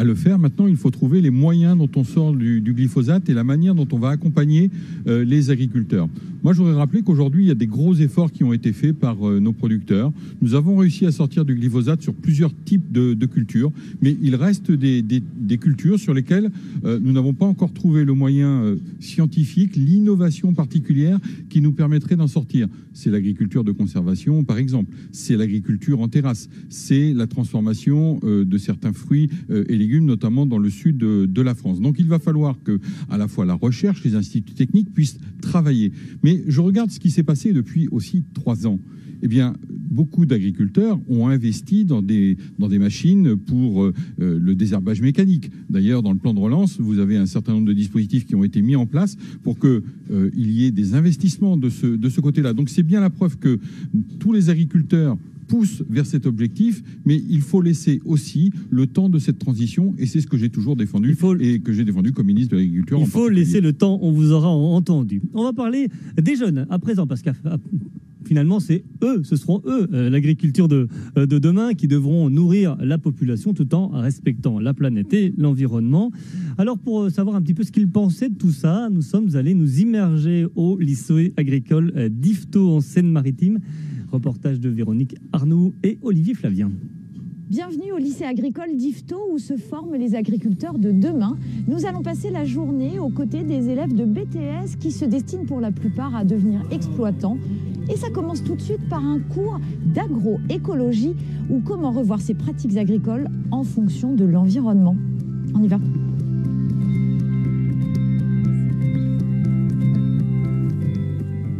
[SPEAKER 8] le faire. Maintenant, il faut trouver les moyens dont on sort du glyphosate et la manière dont on va accompagner les agriculteurs. Moi, je voudrais rappeler qu'aujourd'hui, il y a des gros efforts qui ont été faits par nos producteurs. Nous avons réussi à sortir du glyphosate sur plusieurs types de cultures, mais il reste des cultures sur lesquelles nous n'avons pas encore trouvé le moyen scientifique, l'innovation particulière qui nous permettrait d'en sortir. C'est l'agriculture de conservation, par exemple. C'est l'agriculture en terrasse. C'est la transformation de certains fruits et légumes, notamment dans le sud de la France. Donc, il va falloir que, à la fois la recherche, les instituts techniques puissent travailler. Mais je regarde ce qui s'est passé depuis aussi 3 ans. Eh bien, beaucoup d'agriculteurs ont investi dans des machines pour le désherbage mécanique. D'ailleurs, dans le plan de relance, vous avez un certain nombre de dispositifs qui ont été mis en place pour qu'il y ait des investissements de ce côté-là. Donc, c'est bien la preuve que tous les agriculteurs poussent vers cet objectif, mais il faut laisser aussi le temps de cette transition, et c'est ce que j'ai toujours défendu et que j'ai défendu comme ministre de l'Agriculture.
[SPEAKER 1] Il faut laisser le temps, on vous aura entendu. On va parler des jeunes à présent, parce que finalement, ce seront eux, l'agriculture de demain, qui devront nourrir la population tout en respectant la planète et l'environnement. Alors, pour savoir un petit peu ce qu'ils pensaient de tout ça, nous sommes allés nous immerger au lycée agricole d'Yvetot en Seine-Maritime. Reportage de Véronique Arnoux et Olivier Flavien.
[SPEAKER 10] Bienvenue au lycée agricole d'Yvetot où se forment les agriculteurs de demain. Nous allons passer la journée aux côtés des élèves de BTS qui se destinent pour la plupart à devenir exploitants. Et ça commence tout de suite par un cours d'agroécologie ou comment revoir ses pratiques agricoles en fonction de l'environnement. On y va.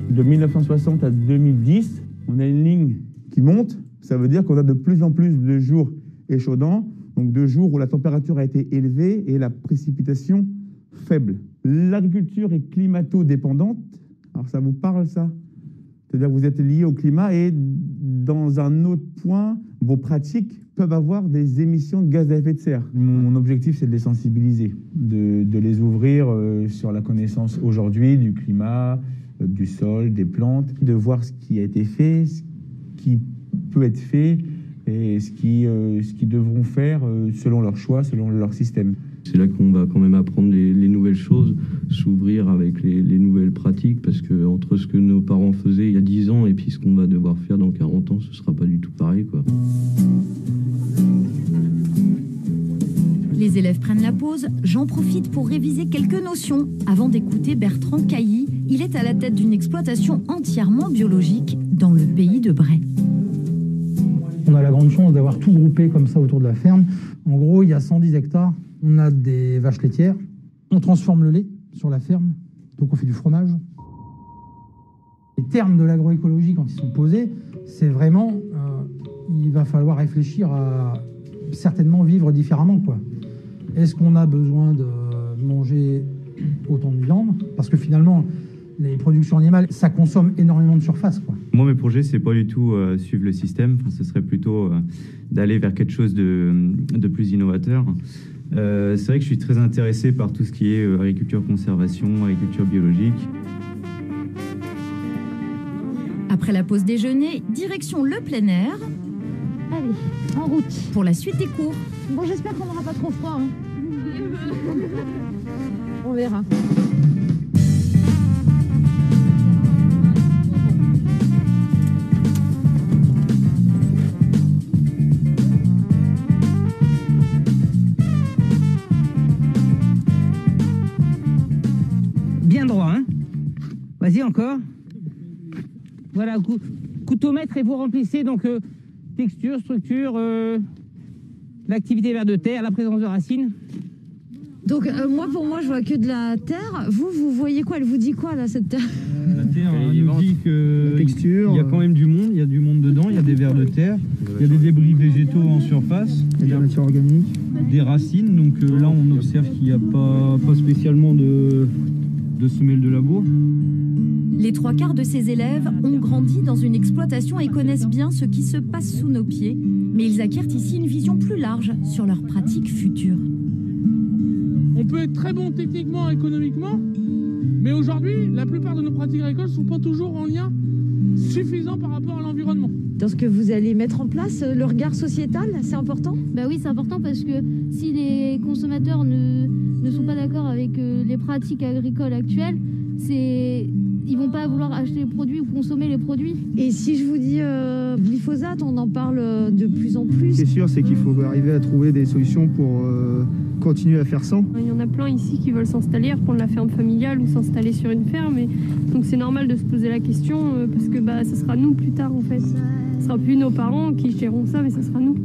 [SPEAKER 23] De 1960 à 2010, on a une ligne qui monte. Ça veut dire qu'on a de plus en plus de jours échaudants, donc de jours où la température a été élevée et la précipitation faible. L'agriculture est climato-dépendante. Alors ça vous parle, ça ? C'est-à-dire que vous êtes lié au climat et dans un autre point, vos pratiques peuvent avoir des émissions de gaz à effet de serre. Mon objectif, c'est de les sensibiliser, de les ouvrir sur la connaissance aujourd'hui du climat, du sol, des plantes, de voir ce qui a été fait, ce qui peut être fait et ce qu'ils devront faire selon leur choix, selon leur système.
[SPEAKER 24] C'est là qu'on va quand même apprendre les nouvelles choses, s'ouvrir avec les nouvelles pratiques, parce que entre ce que nos parents faisaient il y a 10 ans et puis ce qu'on va devoir faire dans 40 ans, ce ne sera pas du tout pareil, quoi.
[SPEAKER 4] Les élèves prennent la pause, j'en profite pour réviser quelques notions avant d'écouter Bertrand Cailly. Il est à la tête d'une exploitation entièrement biologique dans le pays de Bray.
[SPEAKER 12] On a la grande chance d'avoir tout groupé comme ça autour de la ferme. En gros, il y a 110 hectares. On a des vaches laitières. On transforme le lait sur la ferme. Donc on fait du fromage. Les termes de l'agroécologie, quand ils sont posés, c'est vraiment... il va falloir réfléchir à certainement vivre différemment, quoi. Est-ce qu'on a besoin de manger autant de viande? Parce que finalement, les productions animales, ça consomme énormément de surface, quoi.
[SPEAKER 13] Moi, mes projets, c'est pas du tout suivre le système. Enfin, ce serait plutôt d'aller vers quelque chose de plus innovateur. C'est vrai que je suis très intéressé par tout ce qui est agriculture conservation, agriculture biologique.
[SPEAKER 4] Après la pause déjeuner, direction le plein air.
[SPEAKER 10] Allez, en route.
[SPEAKER 4] Pour la suite des cours.
[SPEAKER 10] Bon, j'espère qu'on n'aura pas trop froid. Hein. On verra.
[SPEAKER 16] Bien droit, hein. Vas-y, encore. Voilà, couteau-mètre et vous remplissez donc texture, structure, l'activité vers de terre, la présence de racines.
[SPEAKER 10] Donc pour moi, je vois que de la terre. Vous voyez quoi? Elle vous dit quoi, là, cette terre?
[SPEAKER 25] La terre, elle nous dit qu'il y a quand même du monde, il y a du monde dedans, il y a des vers de terre, il y a des débris végétaux en surface, il y a de la matière organique, des racines, donc là on observe qu'il n'y a pas spécialement de semelles de labour.
[SPEAKER 4] Les 3/4 de ces élèves ont grandi dans une exploitation et connaissent bien ce qui se passe sous nos pieds, mais ils acquièrent ici une vision plus large sur leurs pratiques futures.
[SPEAKER 26] On peut être très bon techniquement, économiquement, mais aujourd'hui, la plupart de nos pratiques agricoles ne sont pas toujours en lien suffisant par rapport à l'environnement.
[SPEAKER 10] Dans ce que vous allez mettre en place, le regard sociétal, c'est important?
[SPEAKER 27] Bah oui, c'est important parce que si les consommateurs ne sont pas d'accord avec les pratiques agricoles actuelles, ils vont pas vouloir acheter les produits ou consommer les produits.
[SPEAKER 10] Et si je vous dis glyphosate, on en parle de plus en plus.
[SPEAKER 28] Ce qui est sûr, c'est qu'il faut arriver à trouver des solutions pour continuer à faire sans.
[SPEAKER 29] Il y en a plein ici qui veulent s'installer, reprendre la ferme familiale ou s'installer sur une ferme. Et donc c'est normal de se poser la question parce que ça sera nous plus tard en fait. Ce sera plus nos parents qui géreront ça, mais ça sera nous.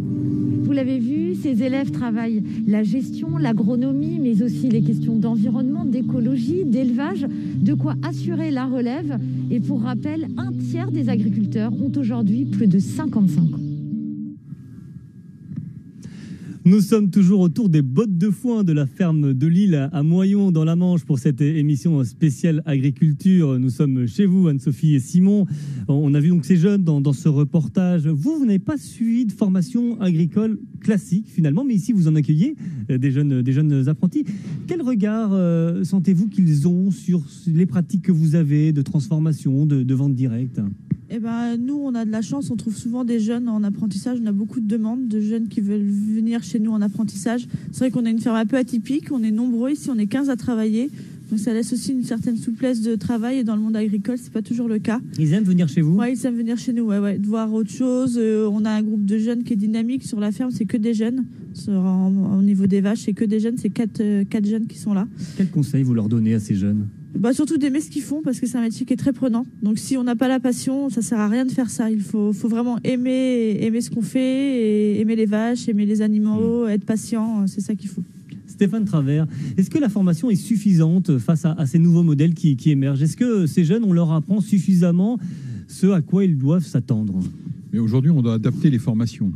[SPEAKER 10] Vous l'avez vu, ces élèves travaillent la gestion, l'agronomie, mais aussi les questions d'environnement, d'écologie, d'élevage, de quoi assurer la relève. Et pour rappel, 1/3 des agriculteurs ont aujourd'hui plus de 55 ans.
[SPEAKER 1] Nous sommes toujours autour des bottes de foin de la ferme de Lille à Moyon dans la Manche pour cette émission spéciale agriculture. Nous sommes chez vous, Anne-Sophie et Simon. On a vu donc ces jeunes dans ce reportage. Vous n'avez pas suivi de formation agricole classique finalement, mais ici vous en accueillez des jeunes apprentis. Quel regard sentez-vous qu'ils ont sur les pratiques que vous avez de transformation, de vente directe ?
[SPEAKER 14] Eh ben, nous, on a de la chance, on trouve souvent des jeunes en apprentissage. On a beaucoup de demandes de jeunes qui veulent venir chez nous en apprentissage. C'est vrai qu'on a une ferme un peu atypique, on est nombreux ici, on est 15 à travailler. Donc ça laisse aussi une certaine souplesse de travail. Et dans le monde agricole, c'est pas toujours le cas.
[SPEAKER 1] Ils aiment venir chez vous?
[SPEAKER 14] Oui, ils aiment venir chez nous, ouais, de voir autre chose. On a un groupe de jeunes qui est dynamique. Sur la ferme, c'est que des jeunes. Au niveau des vaches, c'est que des jeunes. C'est 4 jeunes qui sont là.
[SPEAKER 1] Quel conseil vous leur donnez à ces jeunes?
[SPEAKER 14] Surtout d'aimer ce qu'ils font parce que c'est un métier qui est très prenant. Donc si on n'a pas la passion, ça sert à rien de faire ça. Il faut vraiment aimer ce qu'on fait, et aimer les vaches, aimer les animaux, être patient, c'est ça qu'il faut.
[SPEAKER 1] Stéphane Travers, est-ce que la formation est suffisante face à ces nouveaux modèles qui émergent? Est-ce que ces jeunes, on leur apprend suffisamment ce à quoi ils doivent s'attendre?
[SPEAKER 8] Mais aujourd'hui, on doit adapter les formations.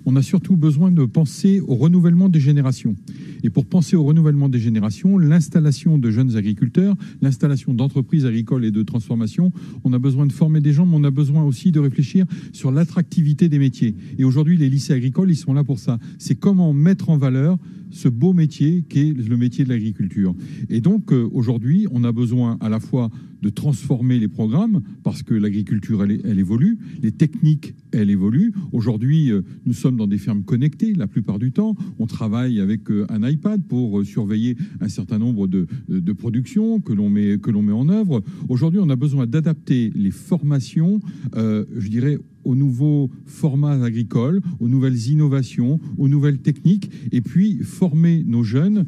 [SPEAKER 8] On a surtout besoin de penser au renouvellement des générations. Et pour penser au renouvellement des générations, l'installation de jeunes agriculteurs, l'installation d'entreprises agricoles et de transformation, on a besoin de former des gens, mais on a besoin aussi de réfléchir sur l'attractivité des métiers. Et aujourd'hui, les lycées agricoles, ils sont là pour ça. C'est comment mettre en valeur ce beau métier qu'est le métier de l'agriculture. Et donc, aujourd'hui, on a besoin à la fois de transformer les programmes, parce que l'agriculture, elle évolue, les techniques, elles évoluent. Aujourd'hui, nous sommes dans des fermes connectées, la plupart du temps. On travaille avec un iPad pour surveiller un certain nombre de productions que l'on met en œuvre. Aujourd'hui, on a besoin d'adapter les formations, je dirais, aux nouveaux formats agricoles, aux nouvelles innovations, aux nouvelles techniques, et puis former nos jeunes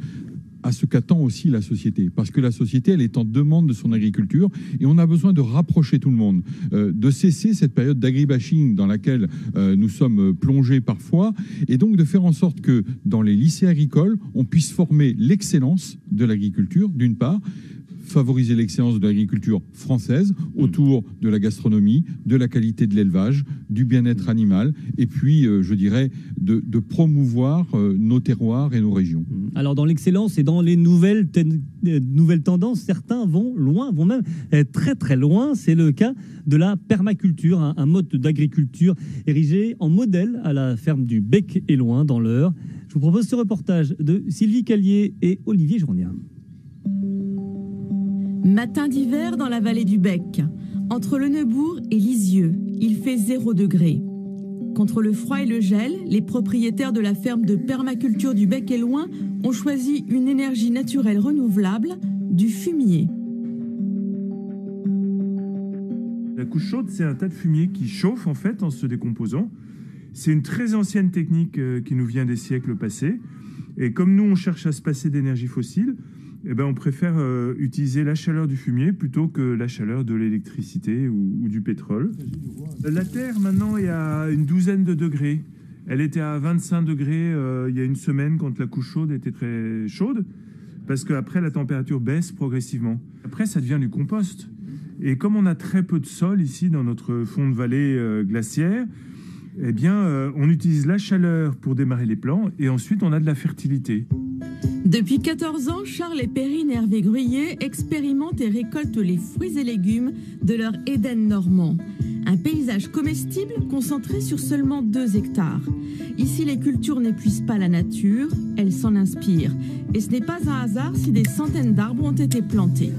[SPEAKER 8] à ce qu'attend aussi la société. Parce que la société, elle est en demande de son agriculture et on a besoin de rapprocher tout le monde, de cesser cette période d'agribashing dans laquelle nous sommes plongés parfois, et donc de faire en sorte que dans les lycées agricoles, on puisse former l'excellence de l'agriculture, d'une part, favoriser l'excellence de l'agriculture française autour de la gastronomie, de la qualité de l'élevage, du bien-être animal, et puis, je dirais, de promouvoir nos terroirs et nos régions.
[SPEAKER 1] Alors, dans l'excellence et dans les nouvelles tendances, certains vont loin, vont même très très loin. C'est le cas de la permaculture, un mode d'agriculture érigé en modèle à la ferme du Bec et Loing dans l'Eure. Je vous propose ce reportage de Sylvie Callier et Olivier Journia.
[SPEAKER 2] Matin d'hiver dans la vallée du Bec. Entre le Neubourg et Lisieux, il fait 0 degré. Contre le froid et le gel, les propriétaires de la ferme de permaculture du Bec et Loing ont choisi une énergie naturelle renouvelable, du fumier.
[SPEAKER 5] La couche chaude, c'est un tas de fumier qui chauffe en fait en se décomposant. C'est une très ancienne technique qui nous vient des siècles passés. Et comme nous, on cherche à se passer d'énergie fossile, eh ben, on préfère utiliser la chaleur du fumier plutôt que la chaleur de l'électricité ou du pétrole. La Terre, maintenant, est à une douzaine de degrés. Elle était à 25 degrés il y a une semaine quand la couche chaude était très chaude, parce qu'après, la température baisse progressivement. Après, ça devient du compost. Et comme on a très peu de sol ici dans notre fond de vallée glaciaire, eh bien, on utilise la chaleur pour démarrer les plants et ensuite on a de la fertilité.
[SPEAKER 2] Depuis 14 ans, Charles et Perrine Hervé Gruyé expérimentent et récoltent les fruits et légumes de leur Éden normand. Un paysage comestible concentré sur seulement 2 hectares. Ici, les cultures n'épuisent pas la nature, elles s'en inspirent. Et ce n'est pas un hasard si des centaines d'arbres ont été plantés.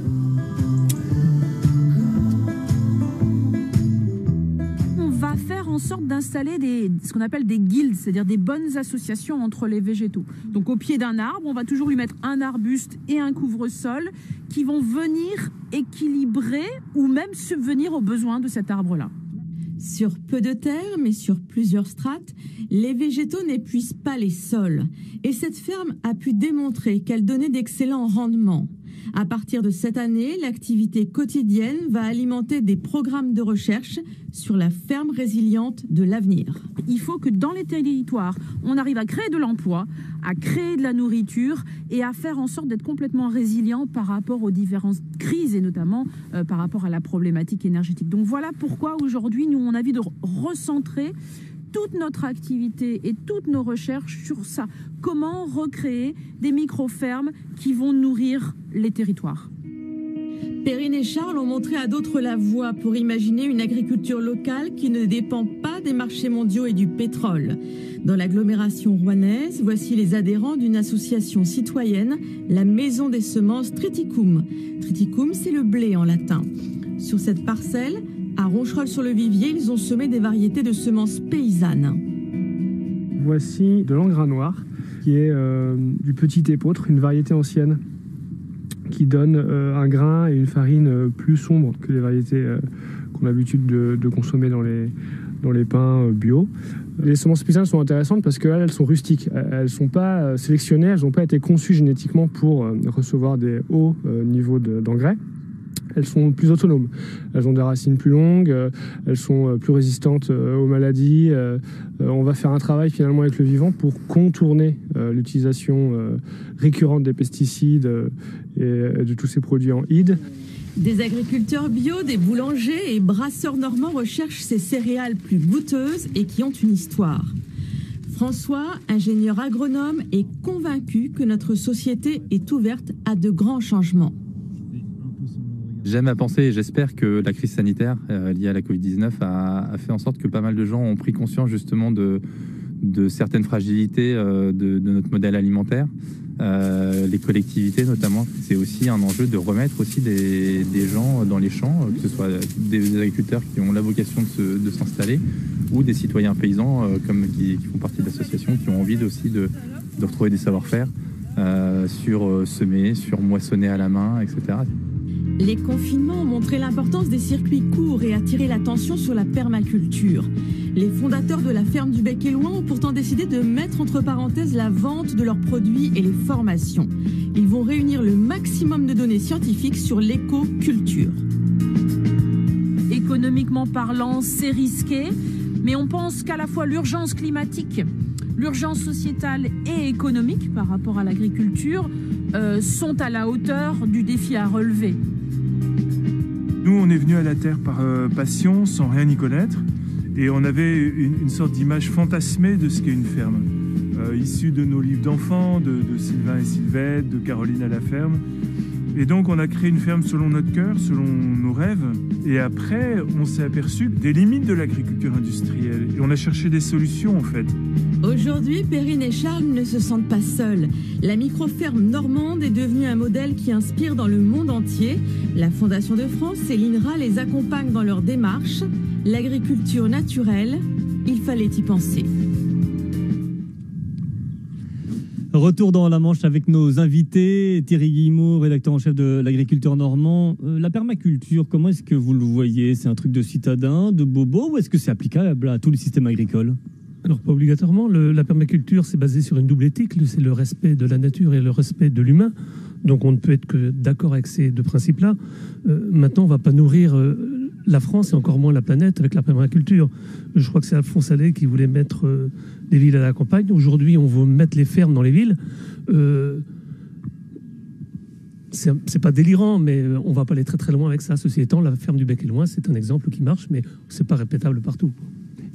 [SPEAKER 9] Va faire en sorte d'installer ce qu'on appelle des guildes, c'est-à-dire des bonnes associations entre les végétaux. Donc au pied d'un arbre, on va toujours lui mettre un arbuste et un couvre-sol qui vont venir équilibrer ou même subvenir aux besoins de cet arbre-là.
[SPEAKER 2] Sur peu de terre, mais sur plusieurs strates, les végétaux n'épuisent pas les sols. Et cette ferme a pu démontrer qu'elle donnait d'excellents rendements. À partir de cette année, l'activité quotidienne va alimenter des programmes de recherche sur la ferme résiliente de l'avenir.
[SPEAKER 9] Il faut que dans les territoires, on arrive à créer de l'emploi, à créer de la nourriture et à faire en sorte d'être complètement résilient par rapport aux différentes crises et notamment par rapport à la problématique énergétique. Donc voilà pourquoi aujourd'hui, nous, on a envie de recentrer toute notre activité et toutes nos recherches sur ça. Comment recréer des micro-fermes qui vont nourrir les territoires.
[SPEAKER 2] Perrine et Charles ont montré à d'autres la voie pour imaginer une agriculture locale qui ne dépend pas des marchés mondiaux et du pétrole. Dans l'agglomération rouennaise, voici les adhérents d'une association citoyenne, la Maison des semences Triticum. Triticum, c'est le blé en latin. Sur cette parcelle, à Roncherolles-sur-le-Vivier, ils ont semé des variétés de semences paysannes.
[SPEAKER 11] Voici de l'engrais noir, qui est du petit épeautre, une variété ancienne, qui donne un grain et une farine plus sombre que les variétés qu'on a l'habitude de consommer dans les pains bio. Les semences paysannes sont intéressantes parce qu'elles sont rustiques. Elles ne sont pas sélectionnées, elles n'ont pas été conçues génétiquement pour recevoir des hauts niveaux d'engrais. Elles sont plus autonomes. Elles ont des racines plus longues, elles sont plus résistantes aux maladies. On va faire un travail finalement avec le vivant pour contourner l'utilisation récurrente des pesticides et de tous ces produits en hydre.
[SPEAKER 2] Des agriculteurs bio, des boulangers et brasseurs normands recherchent ces céréales plus goûteuses et qui ont une histoire. François, ingénieur agronome, est convaincu que notre société est ouverte à de grands changements.
[SPEAKER 15] J'aime à penser et j'espère que la crise sanitaire liée à la Covid-19 a fait en sorte que pas mal de gens ont pris conscience justement de certaines fragilités de notre modèle alimentaire. Les collectivités notamment, c'est aussi un enjeu de remettre aussi des gens dans les champs, que ce soit des agriculteurs qui ont la vocation de s'installer ou des citoyens paysans qui font partie d'associations qui ont envie aussi de retrouver des savoir-faire sur semer, sur moissonner à la main, etc.
[SPEAKER 2] Les confinements ont montré l'importance des circuits courts et attiré l'attention sur la permaculture. Les fondateurs de la ferme du Bec-et-Loing ont pourtant décidé de mettre entre parenthèses la vente de leurs produits et les formations. Ils vont réunir le maximum de données scientifiques sur l'éco-culture.
[SPEAKER 9] Économiquement parlant, c'est risqué, mais on pense qu'à la fois l'urgence climatique, l'urgence sociétale et économique par rapport à l'agriculture sont à la hauteur du défi à relever.
[SPEAKER 5] Nous, on est venus à la Terre par passion, sans rien y connaître, et on avait une sorte d'image fantasmée de ce qu'est une ferme, issue de nos livres d'enfants, de Sylvain et Sylvette, de Caroline à la ferme. Et donc, on a créé une ferme selon notre cœur, selon nos rêves. Et après, on s'est aperçu des limites de l'agriculture industrielle. Et on a cherché des solutions, en fait.
[SPEAKER 2] Aujourd'hui, Perrine et Charles ne se sentent pas seuls. La micro-ferme normande est devenue un modèle qui inspire dans le monde entier. La Fondation de France et l'INRA les accompagnent dans leur démarche. L'agriculture naturelle, il fallait y penser.
[SPEAKER 1] Retour dans la Manche avec nos invités. Thierry Guillemot, rédacteur en chef de l'Agriculteur normand. La permaculture, comment est-ce que vous le voyez? C'est un truc de citadin, de bobo, ou est-ce que c'est applicable à tous les systèmes agricoles?
[SPEAKER 3] Alors, pas obligatoirement. La permaculture, c'est basé sur une double éthique. C'est le respect de la nature et le respect de l'humain. Donc, on ne peut être que d'accord avec ces deux principes-là. Maintenant, on ne va pas nourrir la France et encore moins la planète avec la permaculture. Je crois que c'est Alphonse Allais qui voulait mettre les villes à la campagne. Aujourd'hui, on veut mettre les fermes dans les villes. C'est pas délirant, mais on va pas aller très très loin avec ça. Ceci étant, la ferme du Bec-et-Loing, c'est un exemple qui marche, mais c'est pas répétable partout.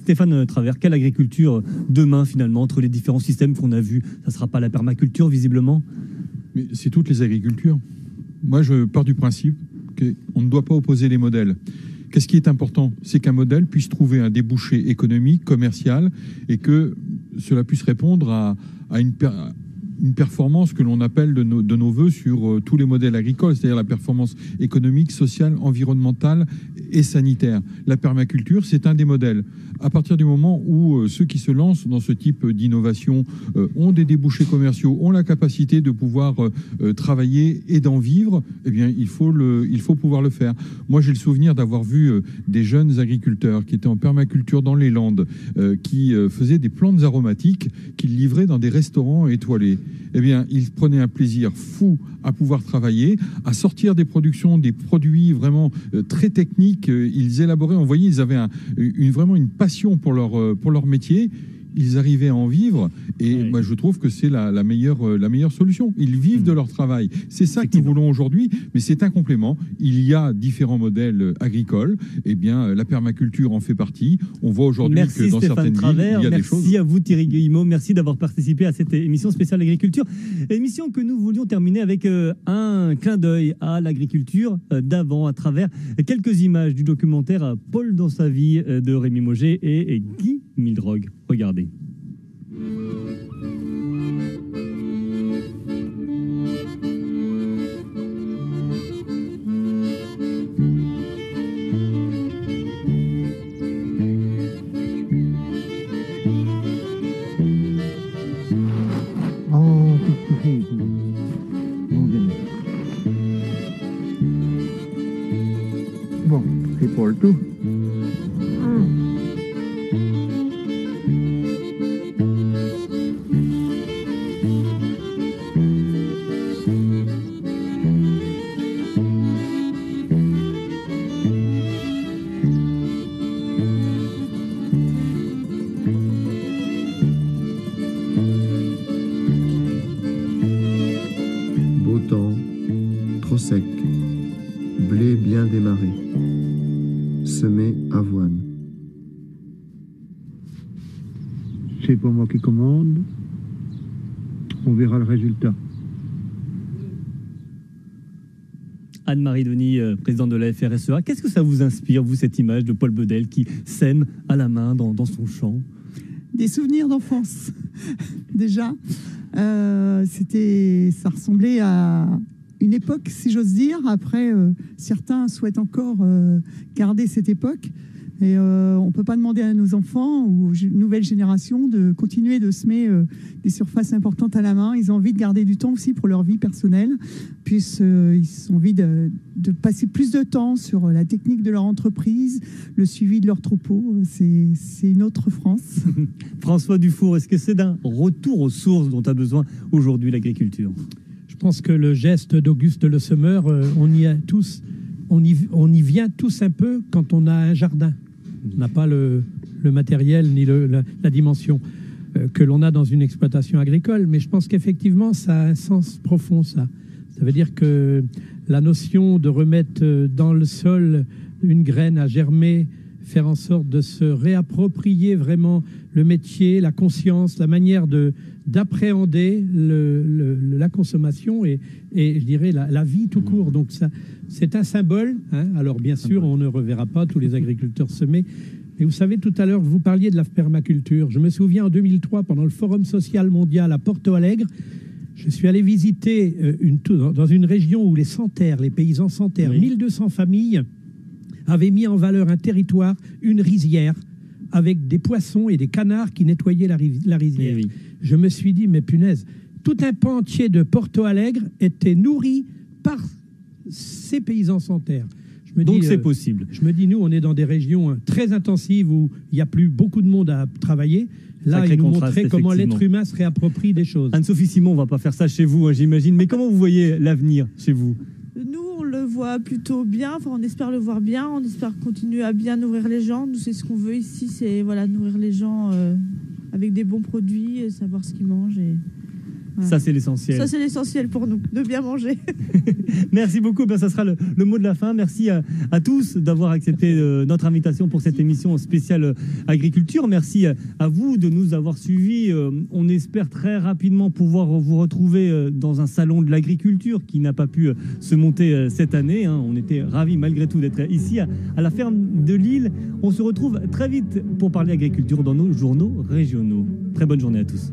[SPEAKER 1] Stéphane Travers, quelle agriculture demain finalement entre les différents systèmes qu'on a vus? Ça sera pas la permaculture visiblement?
[SPEAKER 8] Mais c'est toutes les agricultures. Moi, je pars du principe qu'on ne doit pas opposer les modèles. Qu'est-ce qui est important? C'est qu'un modèle puisse trouver un débouché économique, commercial, et que cela puisse répondre à une performance que l'on appelle de nos voeux sur tous les modèles agricoles, c'est-à-dire la performance économique, sociale, environnementale et sanitaire. La permaculture, c'est un des modèles. À partir du moment où ceux qui se lancent dans ce type d'innovation ont des débouchés commerciaux, ont la capacité de pouvoir travailler et d'en vivre, eh bien, il faut pouvoir le faire. Moi, j'ai le souvenir d'avoir vu des jeunes agriculteurs qui étaient en permaculture dans les Landes, qui faisaient des plantes aromatiques qu'ils livraient dans des restaurants étoilés. Eh bien, ils prenaient un plaisir fou à pouvoir travailler, à sortir des productions, des produits vraiment très techniques. Ils élaboraient, on voyait, ils avaient vraiment une passion pour leur métier. Ils arrivaient à en vivre et moi je trouve que c'est la meilleure solution. Ils vivent de leur travail. C'est ça que nous voulons aujourd'hui, mais c'est un complément. Il y a différents modèles agricoles. Eh bien, la permaculture en fait partie. On voit aujourd'hui que dans
[SPEAKER 1] Stéphane
[SPEAKER 8] certaines
[SPEAKER 1] Travers,
[SPEAKER 8] villes, il y a des choses.
[SPEAKER 1] Merci à vous Thierry Guillemot. Merci d'avoir participé à cette émission spéciale agriculture. Émission que nous voulions terminer avec un clin d'œil à l'agriculture d'avant à travers quelques images du documentaire Paul dans sa vie de Rémi Mauger et Guy Mildrogue. Regardez.
[SPEAKER 23] Bon, c'est pour le tout.
[SPEAKER 6] Beau temps, trop sec, blé bien démarré, semé avoine.
[SPEAKER 28] C'est pas moi qui commande. On verra le résultat.
[SPEAKER 1] Anne-Marie Denis, présidente de la FRSEA, qu'est-ce que ça vous inspire, vous, cette image de Paul Bedel qui sème à la main dans son champ?
[SPEAKER 7] Des souvenirs d'enfance, déjà. Ça ressemblait à une époque, si j'ose dire. Après, certains souhaitent encore garder cette époque. Et on ne peut pas demander à nos enfants ou aux nouvelles générations de continuer de semer des surfaces importantes à la main. Ils ont envie de garder du temps aussi pour leur vie personnelle, puisqu'ils ont envie de passer plus de temps sur la technique de leur entreprise, le suivi de leurs troupeaux. C'est une autre France.
[SPEAKER 1] François Dufour, est-ce que c'est d'un retour aux sources dont a besoin aujourd'hui l'agriculture?
[SPEAKER 12] Je pense que le geste d'Auguste Le Semeur, on y vient tous un peu quand on a un jardin. On n'a pas le matériel ni la dimension que l'on a dans une exploitation agricole, mais je pense qu'effectivement, ça a un sens profond, ça. Ça veut dire que la notion de remettre dans le sol une graine à germer, faire en sorte de se réapproprier vraiment le métier, la conscience, la manière d'appréhender la consommation et je dirais la vie tout court. Donc ça, c'est un symbole. Hein. Alors bien sûr, on ne reverra pas tous les agriculteurs semer. Mais vous savez, tout à l'heure, vous parliez de la permaculture. Je me souviens en 2003, pendant le Forum social mondial à Porto Alegre, je suis allé visiter dans une région où les paysans sans terre, 1200 familles, avaient mis en valeur un territoire, une rizière, avec des poissons et des canards qui nettoyaient la rizière. Oui. Je me suis dit, mais punaise, tout un pan entier de Porto Alegre était nourri par ces paysans sans terre.
[SPEAKER 1] Donc c'est possible.
[SPEAKER 12] Je me dis, nous, on est dans des régions très intensives où il n'y a plus beaucoup de monde à travailler. Là, il nous montrait comment l'être humain se réapproprie des choses.
[SPEAKER 1] Anne-Sophie Simon, on ne va pas faire ça chez vous, hein, j'imagine. Mais comment vous voyez l'avenir chez vous?
[SPEAKER 14] Nous, on le voit plutôt bien. Enfin, on espère le voir bien. On espère continuer à bien nourrir les gens. Nous, c'est ce qu'on veut ici, c'est nourrir les gens avec des bons produits, savoir ce qu'ils mangent. Voilà.
[SPEAKER 1] Ça, c'est l'essentiel.
[SPEAKER 14] Ça, c'est l'essentiel pour nous, de bien manger.
[SPEAKER 1] Merci beaucoup. Ben, ça sera le mot de la fin. Merci à tous d'avoir accepté notre invitation pour cette émission spéciale agriculture. Merci à vous de nous avoir suivis. On espère très rapidement pouvoir vous retrouver dans un salon de l'agriculture qui n'a pas pu se monter cette année. Hein. On était ravis malgré tout d'être ici à la ferme de Lille. On se retrouve très vite pour parler agriculture dans nos journaux régionaux. Très bonne journée à tous.